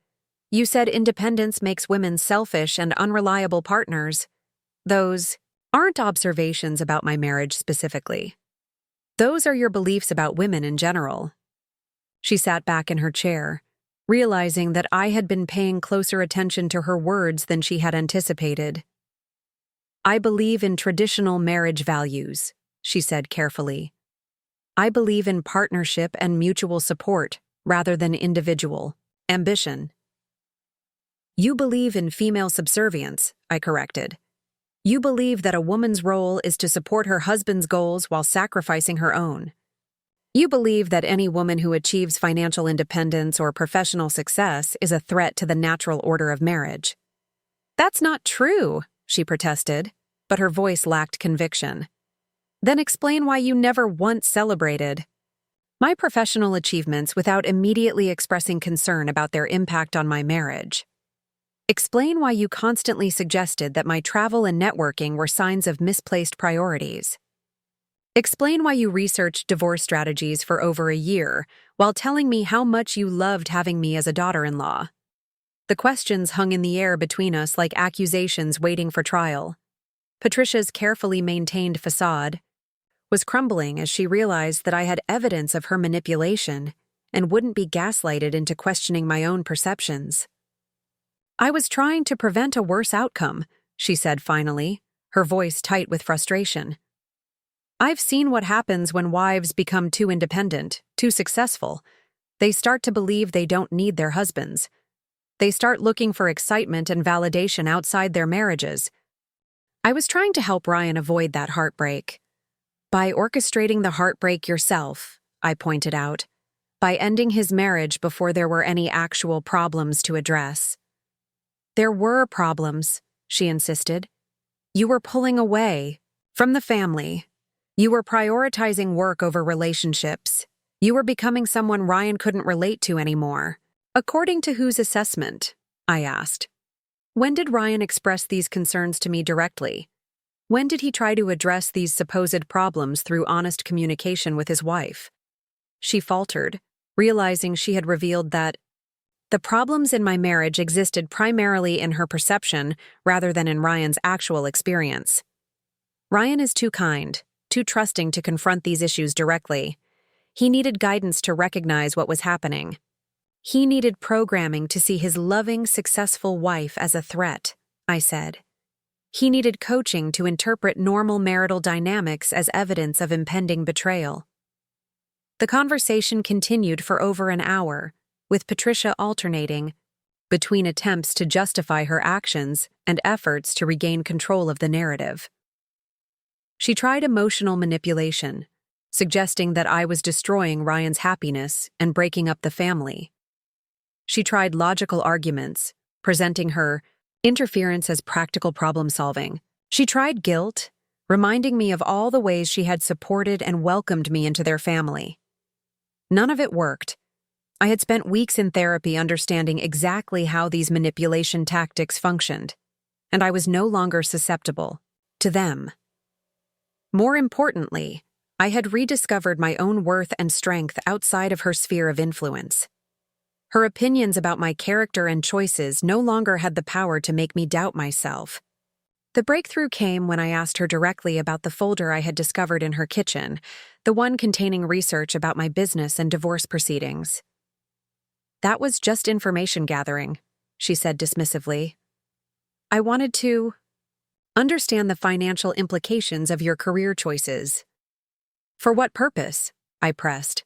You said independence makes women selfish and unreliable partners. Those aren't observations about my marriage specifically. Those are your beliefs about women in general. She sat back in her chair, realizing that I had been paying closer attention to her words than she had anticipated. I believe in traditional marriage values, she said carefully. I believe in partnership and mutual support rather than individual ambition. You believe in female subservience, I corrected. You believe that a woman's role is to support her husband's goals while sacrificing her own. You believe that any woman who achieves financial independence or professional success is a threat to the natural order of marriage. That's not true, she protested, but her voice lacked conviction. Then explain why you never once celebrated my professional achievements without immediately expressing concern about their impact on my marriage. Explain why you constantly suggested that my travel and networking were signs of misplaced priorities. Explain why you researched divorce strategies for over a year while telling me how much you loved having me as a daughter-in-law. The questions hung in the air between us like accusations waiting for trial. Patricia's carefully maintained facade was crumbling as she realized that I had evidence of her manipulation and wouldn't be gaslighted into questioning my own perceptions. I was trying to prevent a worse outcome, she said finally, her voice tight with frustration. I've seen what happens when wives become too independent, too successful. They start to believe they don't need their husbands. They start looking for excitement and validation outside their marriages. I was trying to help Ryan avoid that heartbreak. By orchestrating the heartbreak yourself, I pointed out. By ending his marriage before there were any actual problems to address. There were problems, she insisted. You were pulling away from the family. You were prioritizing work over relationships. You were becoming someone Ryan couldn't relate to anymore. According to whose assessment? I asked. When did Ryan express these concerns to me directly? When did he try to address these supposed problems through honest communication with his wife? She faltered, realizing she had revealed that the problems in my marriage existed primarily in her perception rather than in Ryan's actual experience. Ryan is too kind, too trusting to confront these issues directly. He needed guidance to recognize what was happening. He needed programming to see his loving, successful wife as a threat, I said. He needed coaching to interpret normal marital dynamics as evidence of impending betrayal. The conversation continued for over an hour, with Patricia alternating between attempts to justify her actions and efforts to regain control of the narrative. She tried emotional manipulation, suggesting that I was destroying Ryan's happiness and breaking up the family. She tried logical arguments, presenting her interference as practical problem-solving. She tried guilt, reminding me of all the ways she had supported and welcomed me into their family. None of it worked. I had spent weeks in therapy understanding exactly how these manipulation tactics functioned, and I was no longer susceptible to them. More importantly, I had rediscovered my own worth and strength outside of her sphere of influence. Her opinions about my character and choices no longer had the power to make me doubt myself. The breakthrough came when I asked her directly about the folder I had discovered in her kitchen, the one containing research about my business and divorce proceedings. That was just information gathering, she said dismissively. I wanted to understand the financial implications of your career choices. For what purpose? I pressed.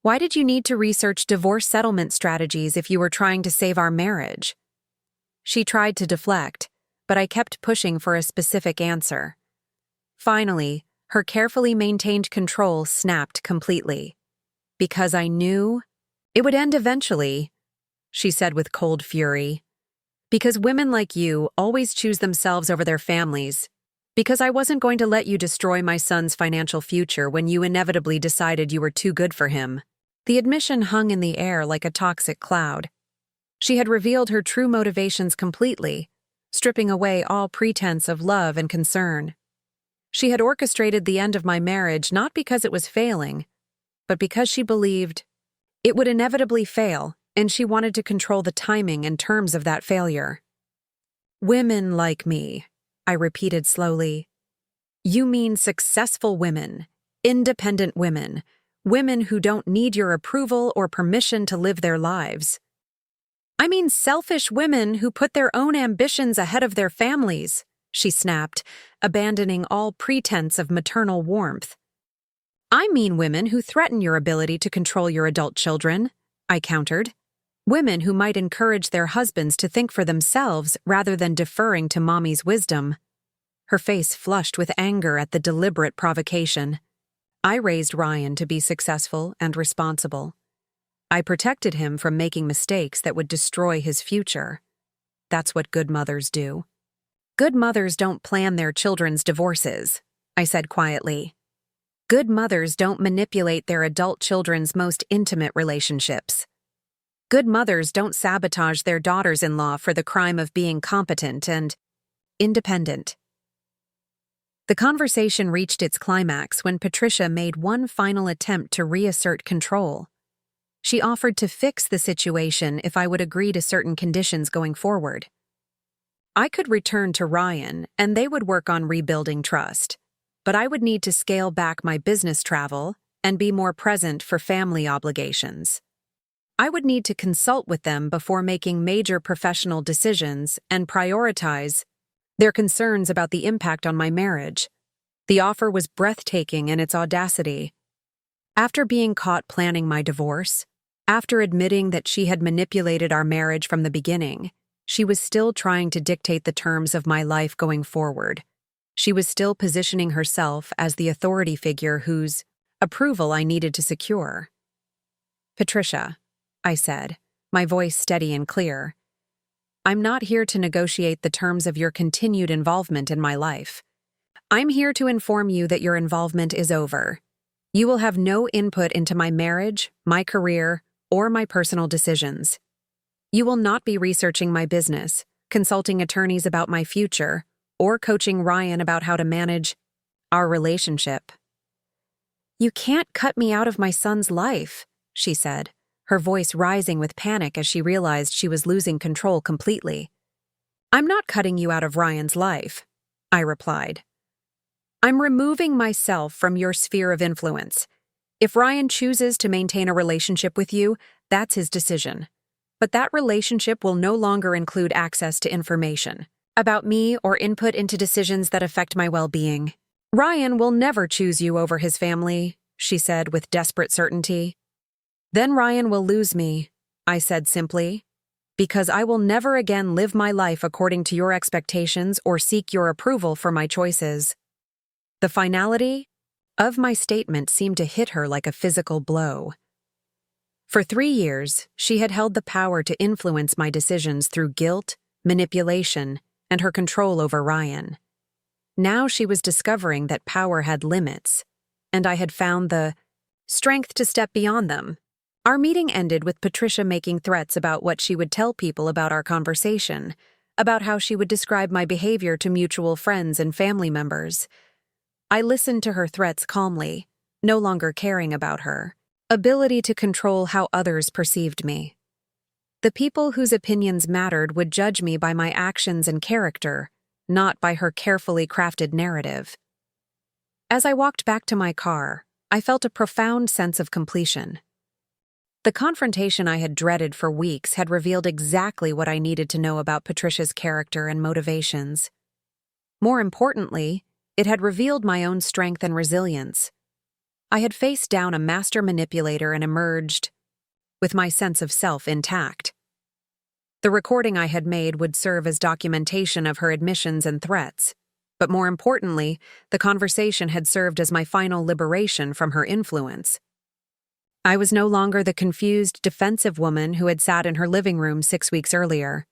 Why did you need to research divorce settlement strategies if you were trying to save our marriage? She tried to deflect, but I kept pushing for a specific answer. Finally, her carefully maintained control snapped completely. Because I knew it would end eventually, she said with cold fury. Because women like you always choose themselves over their families. Because I wasn't going to let you destroy my son's financial future when you inevitably decided you were too good for him. The admission hung in the air like a toxic cloud. She had revealed her true motivations completely, stripping away all pretense of love and concern. She had orchestrated the end of my marriage not because it was failing, but because she believed it would inevitably fail, and she wanted to control the timing and terms of that failure. Women like me, I repeated slowly. You mean successful women, independent women, women who don't need your approval or permission to live their lives. I mean selfish women who put their own ambitions ahead of their families, she snapped, abandoning all pretense of maternal warmth. I mean women who threaten your ability to control your adult children, I countered. Women who might encourage their husbands to think for themselves rather than deferring to mommy's wisdom. Her face flushed with anger at the deliberate provocation. I raised Ryan to be successful and responsible. I protected him from making mistakes that would destroy his future. That's what good mothers do. Good mothers don't plan their children's divorces, I said quietly. Good mothers don't manipulate their adult children's most intimate relationships. Good mothers don't sabotage their daughters-in-law for the crime of being competent and independent. The conversation reached its climax when Patricia made one final attempt to reassert control. She offered to fix the situation if I would agree to certain conditions going forward. I could return to Ryan, and they would work on rebuilding trust, but I would need to scale back my business travel and be more present for family obligations. I would need to consult with them before making major professional decisions and prioritize their concerns about the impact on my marriage. The offer was breathtaking in its audacity. After being caught planning my divorce, after admitting that she had manipulated our marriage from the beginning, she was still trying to dictate the terms of my life going forward. She was still positioning herself as the authority figure whose approval I needed to secure. Patricia, I said, my voice steady and clear, I'm not here to negotiate the terms of your continued involvement in my life. I'm here to inform you that your involvement is over. You will have no input into my marriage, my career, or my personal decisions. You will not be researching my business, consulting attorneys about my future, or coaching Ryan about how to manage our relationship. You can't cut me out of my son's life, she said, her voice rising with panic as she realized she was losing control completely. I'm not cutting you out of Ryan's life, I replied. I'm removing myself from your sphere of influence. If Ryan chooses to maintain a relationship with you, that's his decision. But that relationship will no longer include access to information about me or input into decisions that affect my well-being. Ryan will never choose you over his family, she said with desperate certainty. Then Ryan will lose me, I said simply, because I will never again live my life according to your expectations or seek your approval for my choices. The finality of my statement seemed to hit her like a physical blow. For 3 years, she had held the power to influence my decisions through guilt, manipulation, and her control over Ryan. Now she was discovering that power had limits, and I had found the strength to step beyond them. Our meeting ended with Patricia making threats about what she would tell people about our conversation, about how she would describe my behavior to mutual friends and family members. I listened to her threats calmly, no longer caring about her ability to control how others perceived me. The people whose opinions mattered would judge me by my actions and character, not by her carefully crafted narrative. As I walked back to my car, I felt a profound sense of completion. The confrontation I had dreaded for weeks had revealed exactly what I needed to know about Patricia's character and motivations. More importantly, it had revealed my own strength and resilience. I had faced down a master manipulator and emerged with my sense of self intact. The recording I had made would serve as documentation of her admissions and threats, but more importantly, the conversation had served as my final liberation from her influence. I was no longer the confused, defensive woman who had sat in her living room 6 weeks earlier.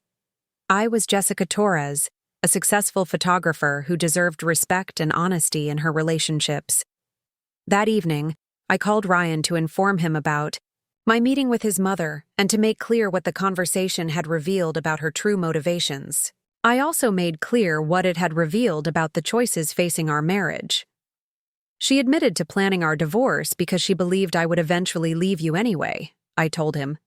I was Jessica Torres, a successful photographer who deserved respect and honesty in her relationships. That evening, I called Ryan to inform him about my meeting with his mother and to make clear what the conversation had revealed about her true motivations. I also made clear what it had revealed about the choices facing our marriage. She admitted to planning our divorce because she believed I would eventually leave you anyway, I told him.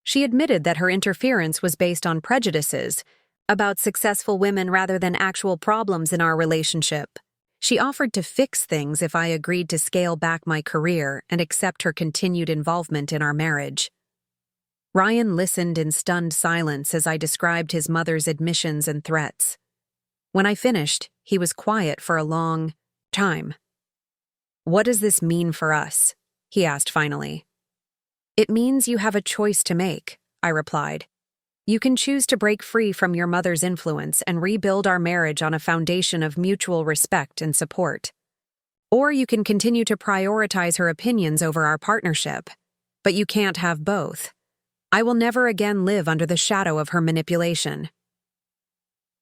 She admitted that her interference was based on prejudices about successful women rather than actual problems in our relationship. She offered to fix things if I agreed to scale back my career and accept her continued involvement in our marriage. Ryan listened in stunned silence as I described his mother's admissions and threats. When I finished, he was quiet for a long time. "What does this mean for us?" he asked finally. "It means you have a choice to make," I replied. "You can choose to break free from your mother's influence and rebuild our marriage on a foundation of mutual respect and support. Or you can continue to prioritize her opinions over our partnership. But you can't have both. I will never again live under the shadow of her manipulation."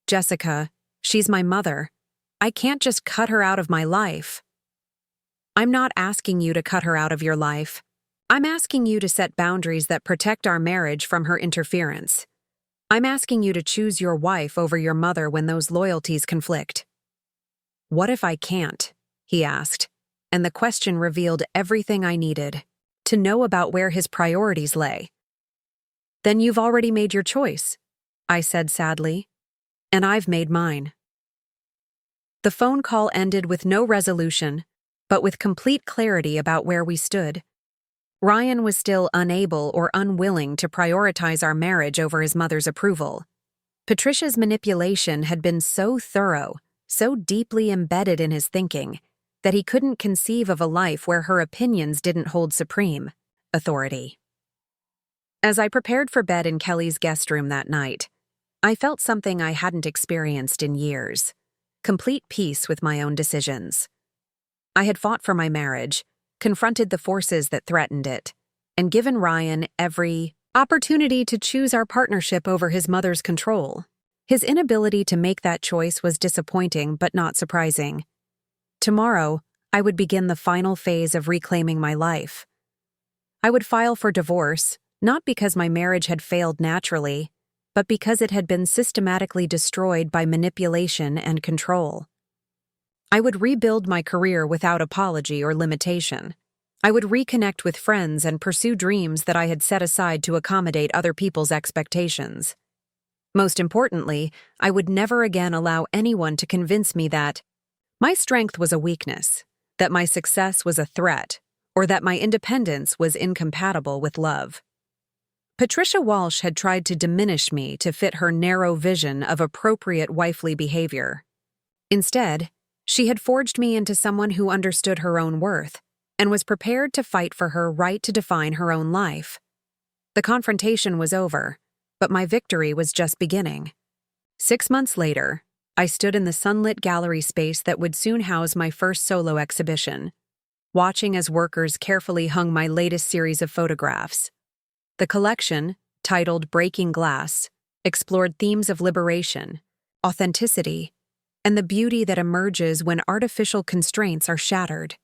"Jessica, she's my mother. I can't just cut her out of my life." "I'm not asking you to cut her out of your life. I'm asking you to set boundaries that protect our marriage from her interference. I'm asking you to choose your wife over your mother when those loyalties conflict." "What if I can't?" he asked, and the question revealed everything I needed to know about where his priorities lay. "Then you've already made your choice," I said sadly, "and I've made mine." The phone call ended with no resolution, but with complete clarity about where we stood. Ryan was still unable or unwilling to prioritize our marriage over his mother's approval. Patricia's manipulation had been so thorough, so deeply embedded in his thinking, that he couldn't conceive of a life where her opinions didn't hold supreme authority. As I prepared for bed in Kelly's guest room that night, I felt something I hadn't experienced in years: complete peace with my own decisions. I had fought for my marriage, confronted the forces that threatened it, and given Ryan every opportunity to choose our partnership over his mother's control. His inability to make that choice was disappointing but not surprising. Tomorrow, I would begin the final phase of reclaiming my life. I would file for divorce, not because my marriage had failed naturally, but because it had been systematically destroyed by manipulation and control. I would rebuild my career without apology or limitation. I would reconnect with friends and pursue dreams that I had set aside to accommodate other people's expectations. Most importantly, I would never again allow anyone to convince me that my strength was a weakness, that my success was a threat, or that my independence was incompatible with love. Patricia Walsh had tried to diminish me to fit her narrow vision of appropriate wifely behavior. Instead, she had forged me into someone who understood her own worth and was prepared to fight for her right to define her own life. The confrontation was over, but my victory was just beginning. 6 months later, I stood in the sunlit gallery space that would soon house my first solo exhibition, watching as workers carefully hung my latest series of photographs. The collection, titled Breaking Glass, explored themes of liberation, authenticity, and the beauty that emerges when artificial constraints are shattered.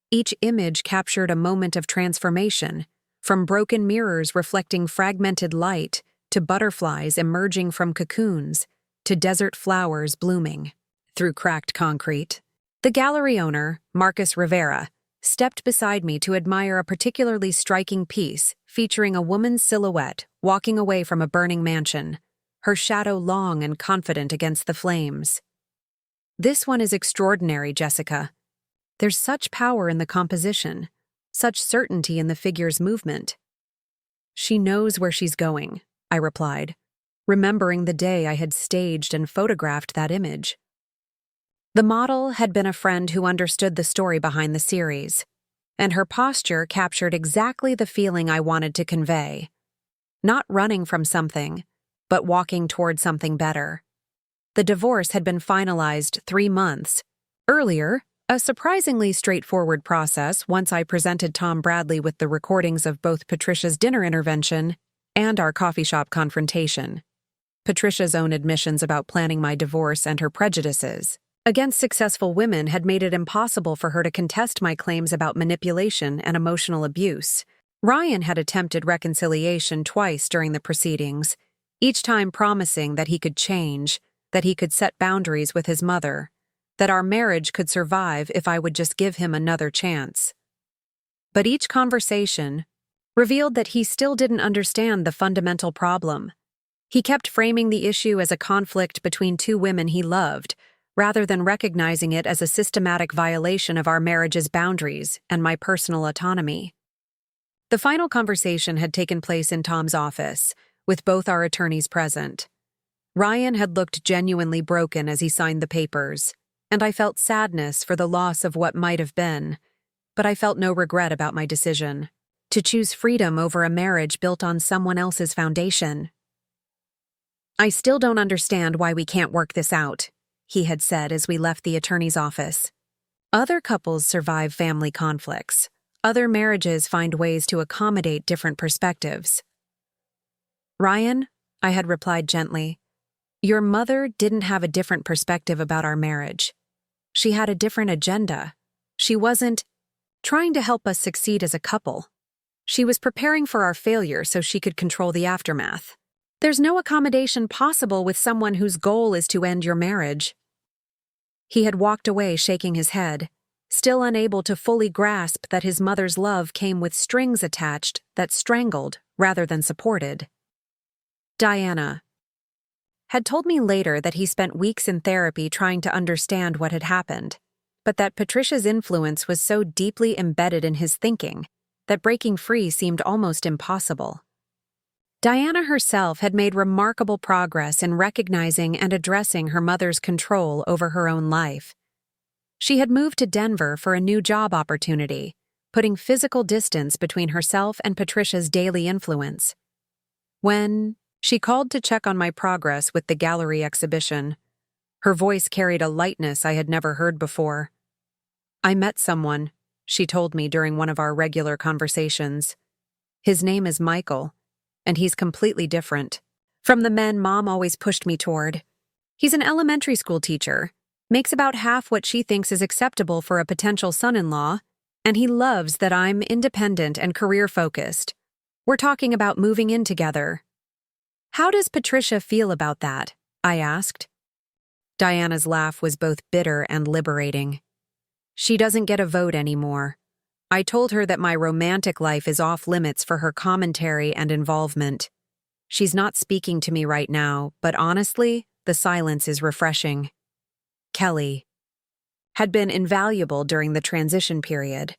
Each image captured a moment of transformation, from broken mirrors reflecting fragmented light to butterflies emerging from cocoons to desert flowers blooming through cracked concrete. The gallery owner, Marcus Rivera, stepped beside me to admire a particularly striking piece featuring a woman's silhouette walking away from a burning mansion, her shadow long and confident against the flames. "This one is extraordinary, Jessica. There's such power in the composition, such certainty in the figure's movement." "She knows where she's going," I replied, remembering the day I had staged and photographed that image. The model had been a friend who understood the story behind the series. and her posture captured exactly the feeling I wanted to convey. Not running from something, but walking toward something better. The divorce had been finalized 3 months earlier, a surprisingly straightforward process once I presented Tom Bradley with the recordings of both Patricia's dinner intervention and our coffee shop confrontation. Patricia's own admissions about planning my divorce and her prejudices against successful women had made it impossible for her to contest my claims about manipulation and emotional abuse. Ryan had attempted reconciliation twice during the proceedings, each time promising that he could change, that he could set boundaries with his mother, that our marriage could survive if I would just give him another chance. But each conversation revealed that he still didn't understand the fundamental problem. He kept framing the issue as a conflict between two women he loved, rather than recognizing it as a systematic violation of our marriage's boundaries and my personal autonomy. The final conversation had taken place in Tom's office, with both our attorneys present. Ryan had looked genuinely broken as he signed the papers, and I felt sadness for the loss of what might have been, but I felt no regret about my decision to choose freedom over a marriage built on someone else's foundation. "I still don't understand why we can't work this out," he had said as we left the attorney's office. "Other couples survive family conflicts. Other marriages find ways to accommodate different perspectives." "Ryan," I had replied gently, "your mother didn't have a different perspective about our marriage. She had a different agenda. She wasn't trying to help us succeed as a couple. She was preparing for our failure so she could control the aftermath. There's no accommodation possible with someone whose goal is to end your marriage." He had walked away shaking his head, still unable to fully grasp that his mother's love came with strings attached that strangled rather than supported. Diana had told me later that he spent weeks in therapy trying to understand what had happened, but that Patricia's influence was so deeply embedded in his thinking that breaking free seemed almost impossible. Diana herself had made remarkable progress in recognizing and addressing her mother's control over her own life. She had moved to Denver for a new job opportunity, putting physical distance between herself and Patricia's daily influence. When she called to check on my progress with the gallery exhibition, her voice carried a lightness I had never heard before. "I met someone," she told me during one of our regular conversations. "His name is Michael, and he's completely different from the men Mom always pushed me toward. He's an elementary school teacher, makes about half what she thinks is acceptable for a potential son-in-law, and he loves that I'm independent and career-focused. We're talking about moving in together." "How does Patricia feel about that?" I asked. Diana's laugh was both bitter and liberating. "She doesn't get a vote anymore. I told her that my romantic life is off limits for her commentary and involvement. She's not speaking to me right now, but honestly, the silence is refreshing." Kelly had been invaluable during the transition period,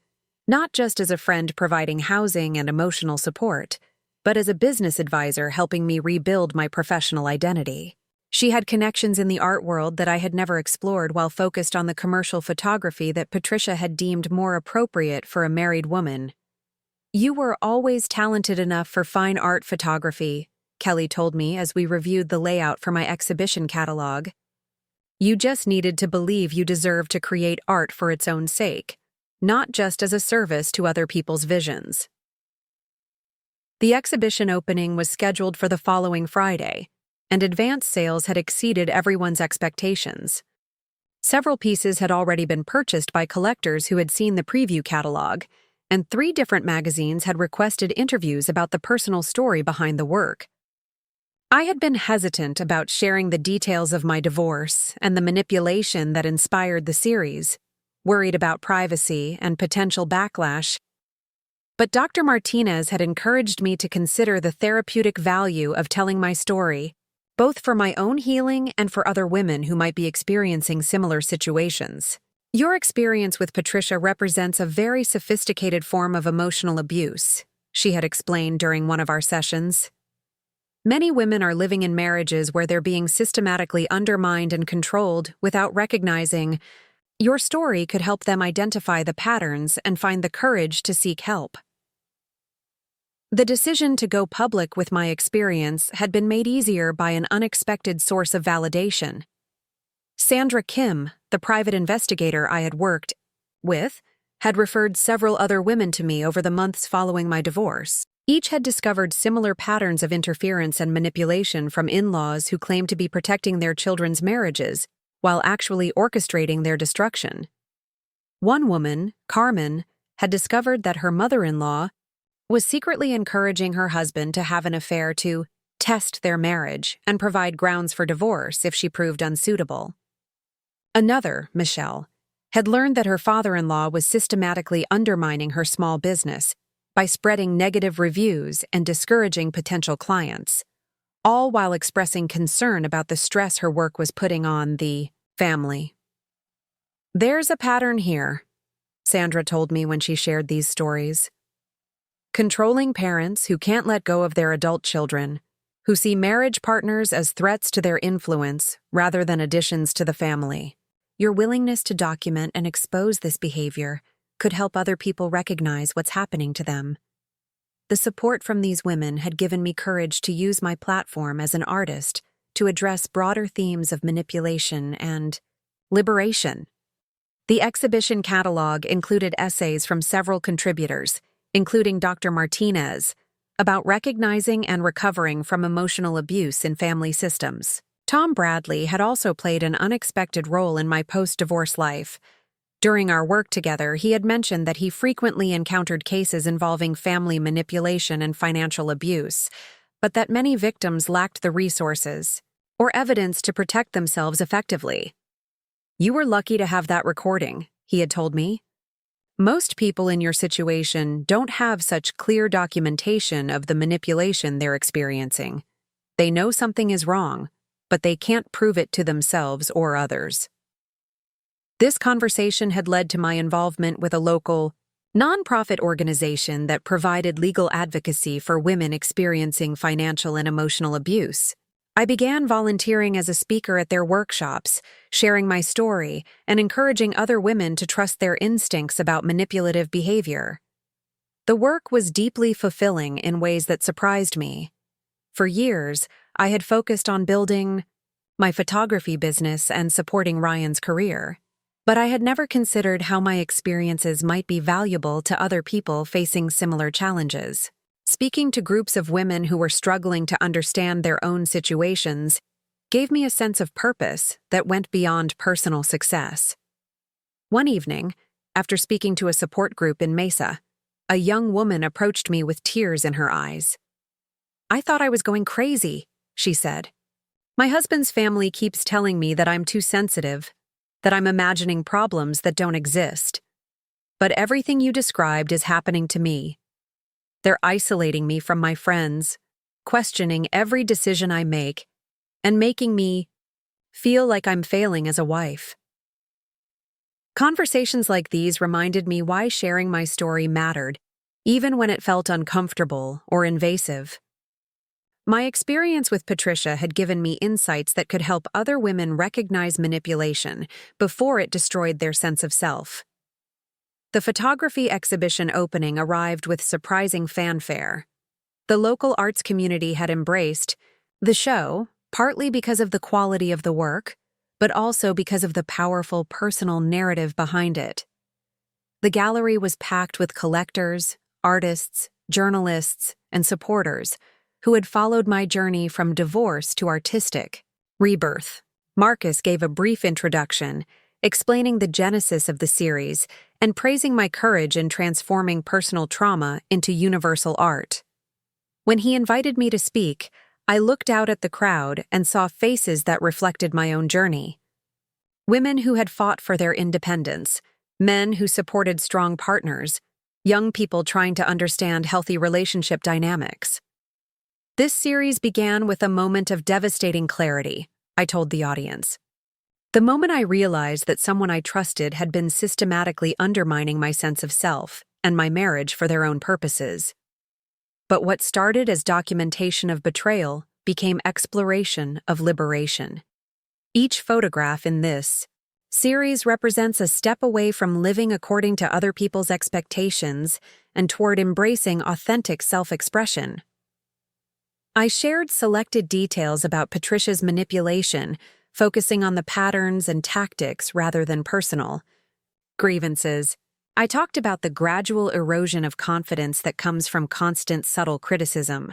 not just as a friend providing housing and emotional support, but as a business advisor helping me rebuild my professional identity. She had connections in the art world that I had never explored while focused on the commercial photography that Patricia had deemed more appropriate for a married woman. "You were always talented enough for fine art photography," Kelly told me as we reviewed the layout for my exhibition catalog. "You just needed to believe you deserved to create art for its own sake, not just as a service to other people's visions." The exhibition opening was scheduled for the following Friday, and advance sales had exceeded everyone's expectations. Several pieces had already been purchased by collectors who had seen the preview catalog, and 3 different magazines had requested interviews about the personal story behind the work. I had been hesitant about sharing the details of my divorce and the manipulation that inspired the series, worried about privacy and potential backlash. But Dr. Martinez had encouraged me to consider the therapeutic value of telling my story, both for my own healing and for other women who might be experiencing similar situations. "Your experience with Patricia represents a very sophisticated form of emotional abuse," she had explained during one of our sessions. "Many women are living in marriages where they're being systematically undermined and controlled without recognizing Your story could help them identify the patterns and find the courage to seek help. The decision to go public with my experience had been made easier by an unexpected source of validation. Sandra Kim, the private investigator I had worked with, had referred several other women to me over the months following my divorce. Each had discovered similar patterns of interference and manipulation from in-laws who claimed to be protecting their children's marriages while actually orchestrating their destruction. One woman, Carmen, had discovered that her mother-in-law was secretly encouraging her husband to have an affair to test their marriage and provide grounds for divorce if she proved unsuitable. Another, Michelle, had learned that her father-in-law was systematically undermining her small business by spreading negative reviews and discouraging potential clients, all while expressing concern about the stress her work was putting on the family. "There's a pattern here," Sandra told me when she shared these stories. Controlling parents who can't let go of their adult children, who see marriage partners as threats to their influence rather than additions to the family. Your willingness to document and expose this behavior could help other people recognize what's happening to them. The support from these women had given me courage to use my platform as an artist to address broader themes of manipulation and liberation. The exhibition catalog included essays from several contributors, including Dr. Martinez, about recognizing and recovering from emotional abuse in family systems. Tom Bradley had also played an unexpected role in my post-divorce life. During our work together, he had mentioned that he frequently encountered cases involving family manipulation and financial abuse, but that many victims lacked the resources or evidence to protect themselves effectively. "You were lucky to have that recording," he had told me. "Most people in your situation don't have such clear documentation of the manipulation they're experiencing. They know something is wrong, but they can't prove it to themselves or others." This conversation had led to my involvement with a local, nonprofit organization that provided legal advocacy for women experiencing financial and emotional abuse. I began volunteering as a speaker at their workshops, sharing my story and encouraging other women to trust their instincts about manipulative behavior. The work was deeply fulfilling in ways that surprised me. For years, I had focused on building my photography business and supporting Ryan's career, but I had never considered how my experiences might be valuable to other people facing similar challenges. Speaking to groups of women who were struggling to understand their own situations gave me a sense of purpose that went beyond personal success. One evening, after speaking to a support group in Mesa, a young woman approached me with tears in her eyes. "I thought I was going crazy," she said. "My husband's family keeps telling me that I'm too sensitive, that I'm imagining problems that don't exist. But everything you described is happening to me. They're isolating me from my friends, questioning every decision I make, and making me feel like I'm failing as a wife." Conversations like these reminded me why sharing my story mattered, even when it felt uncomfortable or invasive. My experience with Patricia had given me insights that could help other women recognize manipulation before it destroyed their sense of self. The photography exhibition opening arrived with surprising fanfare. The local arts community had embraced the show, partly because of the quality of the work, but also because of the powerful personal narrative behind it. The gallery was packed with collectors, artists, journalists, and supporters who had followed my journey from divorce to artistic rebirth. Marcus gave a brief introduction, explaining the genesis of the series and praising my courage in transforming personal trauma into universal art. When he invited me to speak, I looked out at the crowd and saw faces that reflected my own journey. Women who had fought for their independence, men who supported strong partners, young people trying to understand healthy relationship dynamics. This series began with a moment of devastating clarity, I told the audience. The moment I realized that someone I trusted had been systematically undermining my sense of self and my marriage for their own purposes. But what started as documentation of betrayal became exploration of liberation. Each photograph in this series represents a step away from living according to other people's expectations and toward embracing authentic self-expression. I shared selected details about Patricia's manipulation, focusing on the patterns and tactics rather than personal grievances. I talked about the gradual erosion of confidence that comes from constant subtle criticism,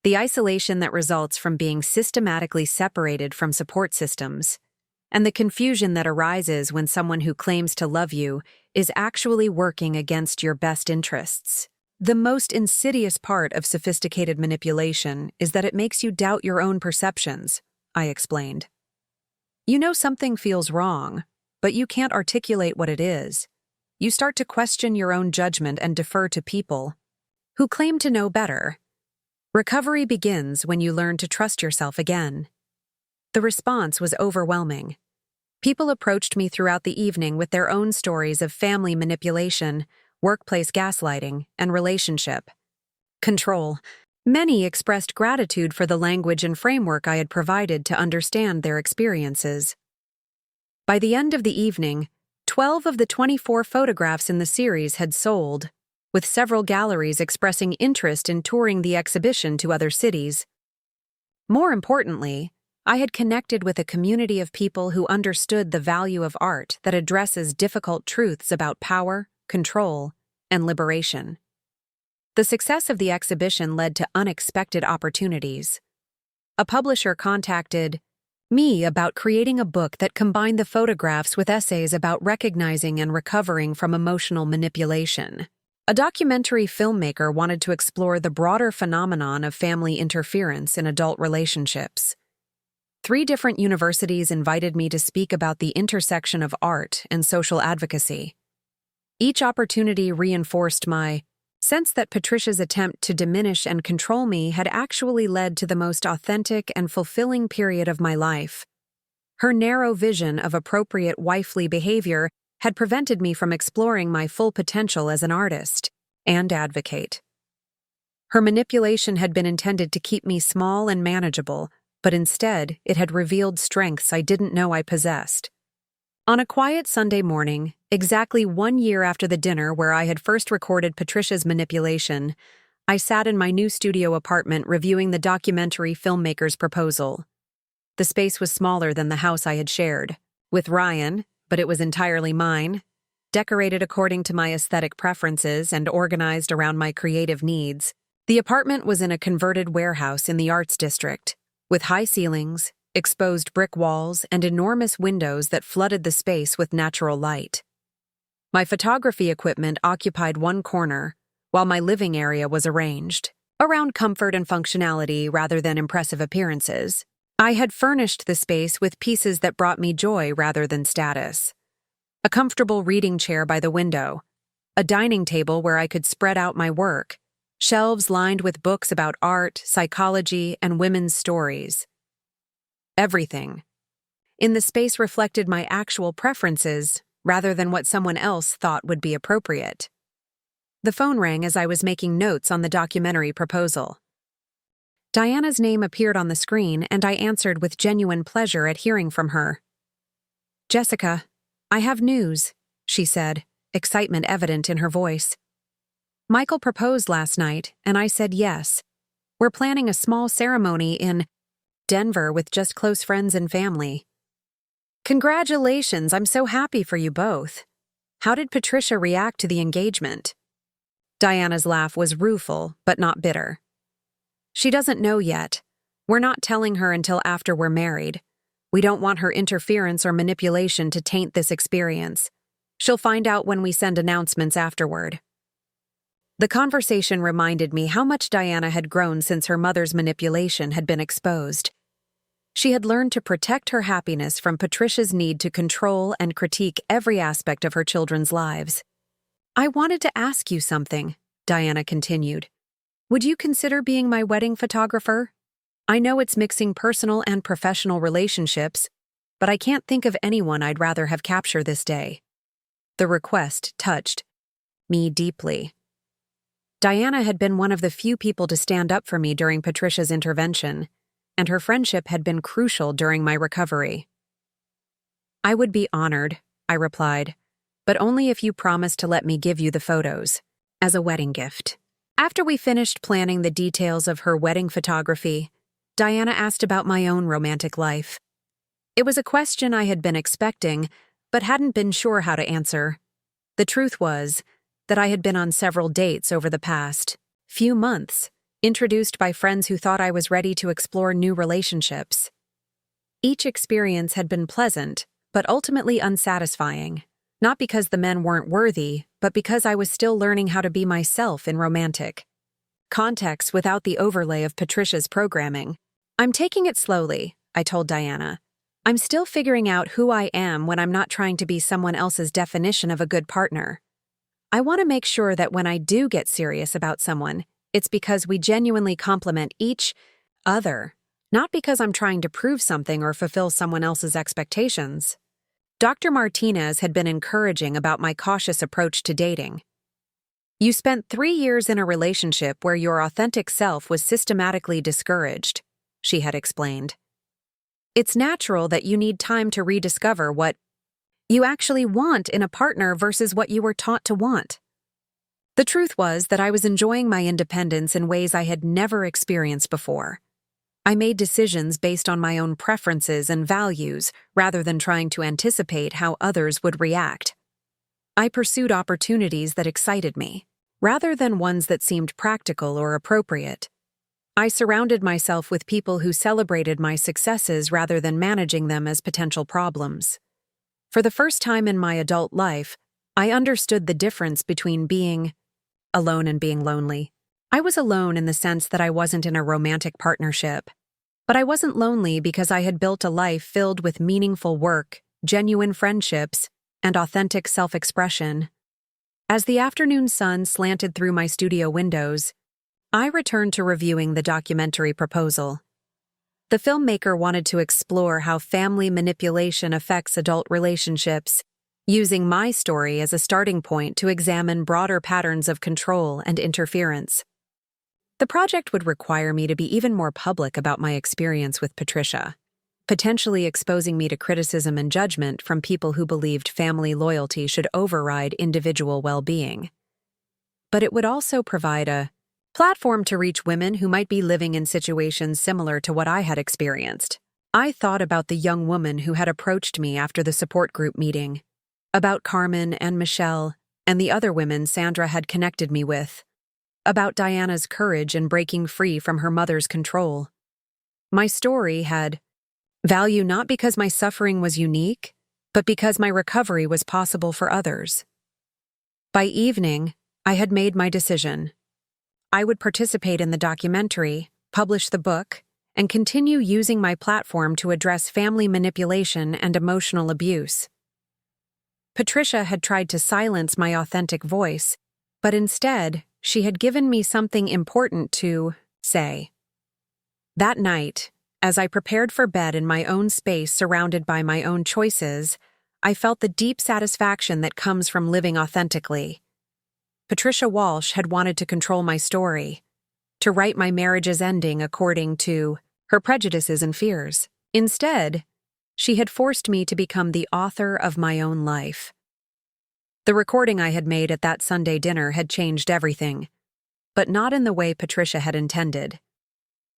the isolation that results from being systematically separated from support systems, and the confusion that arises when someone who claims to love you is actually working against your best interests. The most insidious part of sophisticated manipulation is that it makes you doubt your own perceptions, I explained. You know something feels wrong, but you can't articulate what it is. You start to question your own judgment and defer to people who claim to know better. Recovery begins when you learn to trust yourself again. The response was overwhelming. People approached me throughout the evening with their own stories of family manipulation, workplace gaslighting, and relationship control. Many expressed gratitude for the language and framework I had provided to understand their experiences. By the end of the evening, 12 of the 24 photographs in the series had sold, with several galleries expressing interest in touring the exhibition to other cities. More importantly, I had connected with a community of people who understood the value of art that addresses difficult truths about power, control, and liberation. The success of the exhibition led to unexpected opportunities. A publisher contacted me about creating a book that combined the photographs with essays about recognizing and recovering from emotional manipulation. A documentary filmmaker wanted to explore the broader phenomenon of family interference in adult relationships. 3 different universities invited me to speak about the intersection of art and social advocacy. Each opportunity reinforced my sense that Patricia's attempt to diminish and control me had actually led to the most authentic and fulfilling period of my life. Her narrow vision of appropriate wifely behavior had prevented me from exploring my full potential as an artist and advocate. Her manipulation had been intended to keep me small and manageable, but instead it had revealed strengths I didn't know I possessed. On a quiet Sunday morning, exactly 1 year after the dinner where I had first recorded Patricia's manipulation, I sat in my new studio apartment reviewing the documentary filmmaker's proposal. The space was smaller than the house I had shared with Ryan, but it was entirely mine, decorated according to my aesthetic preferences and organized around my creative needs. The apartment was in a converted warehouse in the Arts District, with high ceilings, exposed brick walls, and enormous windows that flooded the space with natural light. My photography equipment occupied one corner, while my living area was arranged around comfort and functionality rather than impressive appearances. I had furnished the space with pieces that brought me joy rather than status. A comfortable reading chair by the window, a dining table where I could spread out my work, shelves lined with books about art, psychology, and women's stories. Everything in the space reflected my actual preferences rather than what someone else thought would be appropriate. The phone rang as I was making notes on the documentary proposal. Diana's name appeared on the screen, and I answered with genuine pleasure at hearing from her. "Jessica, I have news," she said, excitement evident in her voice. "Michael proposed last night, and I said yes. We're planning a small ceremony in Denver with just close friends and family." "Congratulations, I'm so happy for you both. How did Patricia react to the engagement?" Diana's laugh was rueful, but not bitter. "She doesn't know yet. We're not telling her until after we're married. We don't want her interference or manipulation to taint this experience. She'll find out when we send announcements afterward." The conversation reminded me how much Diana had grown since her mother's manipulation had been exposed. She had learned to protect her happiness from Patricia's need to control and critique every aspect of her children's lives. "I wanted to ask you something," Diana continued. "Would you consider being my wedding photographer? I know it's mixing personal and professional relationships, but I can't think of anyone I'd rather have capture this day." The request touched me deeply. Diana had been one of the few people to stand up for me during Patricia's intervention, and her friendship had been crucial during my recovery. "I would be honored," I replied, "but only if you promise to let me give you the photos as a wedding gift." After we finished planning the details of her wedding photography, Diana asked about my own romantic life. It was a question I had been expecting, but hadn't been sure how to answer. The truth was that I had been on several dates over the past few months, introduced by friends who thought I was ready to explore new relationships. Each experience had been pleasant, but ultimately unsatisfying, not because the men weren't worthy, but because I was still learning how to be myself in romantic contexts without the overlay of Patricia's programming. "I'm taking it slowly," I told Diana. "I'm still figuring out who I am when I'm not trying to be someone else's definition of a good partner. I want to make sure that when I do get serious about someone, it's because we genuinely complement each other, not because I'm trying to prove something or fulfill someone else's expectations." Dr. Martinez had been encouraging about my cautious approach to dating. "You spent 3 years in a relationship where your authentic self was systematically discouraged," she had explained. "It's natural that you need time to rediscover what you actually want in a partner versus what you were taught to want." The truth was that I was enjoying my independence in ways I had never experienced before. I made decisions based on my own preferences and values rather than trying to anticipate how others would react. I pursued opportunities that excited me, rather than ones that seemed practical or appropriate. I surrounded myself with people who celebrated my successes rather than managing them as potential problems. For the first time in my adult life, I understood the difference between being alone and being lonely. I was alone in the sense that I wasn't in a romantic partnership. But I wasn't lonely because I had built a life filled with meaningful work, genuine friendships, and authentic self-expression. As the afternoon sun slanted through my studio windows, I returned to reviewing the documentary proposal. The filmmaker wanted to explore how family manipulation affects adult relationships, using my story as a starting point to examine broader patterns of control and interference. The project would require me to be even more public about my experience with Patricia, potentially exposing me to criticism and judgment from people who believed family loyalty should override individual well-being. But it would also provide a platform to reach women who might be living in situations similar to what I had experienced. I thought about the young woman who had approached me after the support group meeting, about Carmen and Michelle, and the other women Sandra had connected me with, about Diana's courage in breaking free from her mother's control. My story had value not because my suffering was unique, but because my recovery was possible for others. By evening, I had made my decision. I would participate in the documentary, publish the book, and continue using my platform to address family manipulation and emotional abuse. Patricia had tried to silence my authentic voice, but instead, she had given me something important to say. That night, as I prepared for bed in my own space surrounded by my own choices, I felt the deep satisfaction that comes from living authentically. Patricia Walsh had wanted to control my story, to write my marriage's ending according to her prejudices and fears. Instead, she had forced me to become the author of my own life. The recording I had made at that Sunday dinner had changed everything, but not in the way Patricia had intended.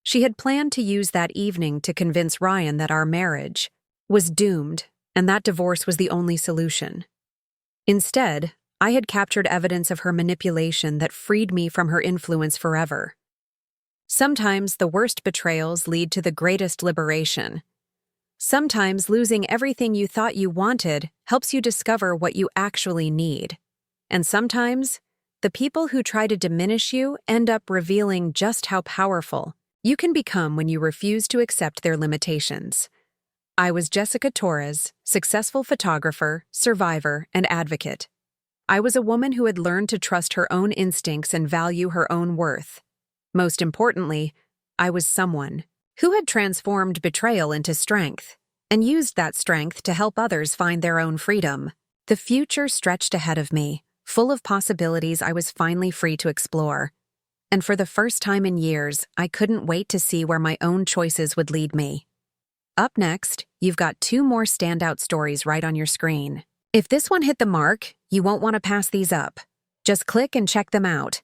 She had planned to use that evening to convince Ryan that our marriage was doomed and that divorce was the only solution. Instead, I had captured evidence of her manipulation that freed me from her influence forever. Sometimes the worst betrayals lead to the greatest liberation. Sometimes losing everything you thought you wanted helps you discover what you actually need. And sometimes, the people who try to diminish you end up revealing just how powerful you can become when you refuse to accept their limitations. I was Jessica Torres, successful photographer, survivor, and advocate. I was a woman who had learned to trust her own instincts and value her own worth. Most importantly, I was someone who had transformed betrayal into strength and used that strength to help others find their own freedom. The future stretched ahead of me, full of possibilities I was finally free to explore. And for the first time in years, I couldn't wait to see where my own choices would lead me. Up next, you've got two more standout stories right on your screen. If this one hit the mark, you won't want to pass these up. Just click and check them out.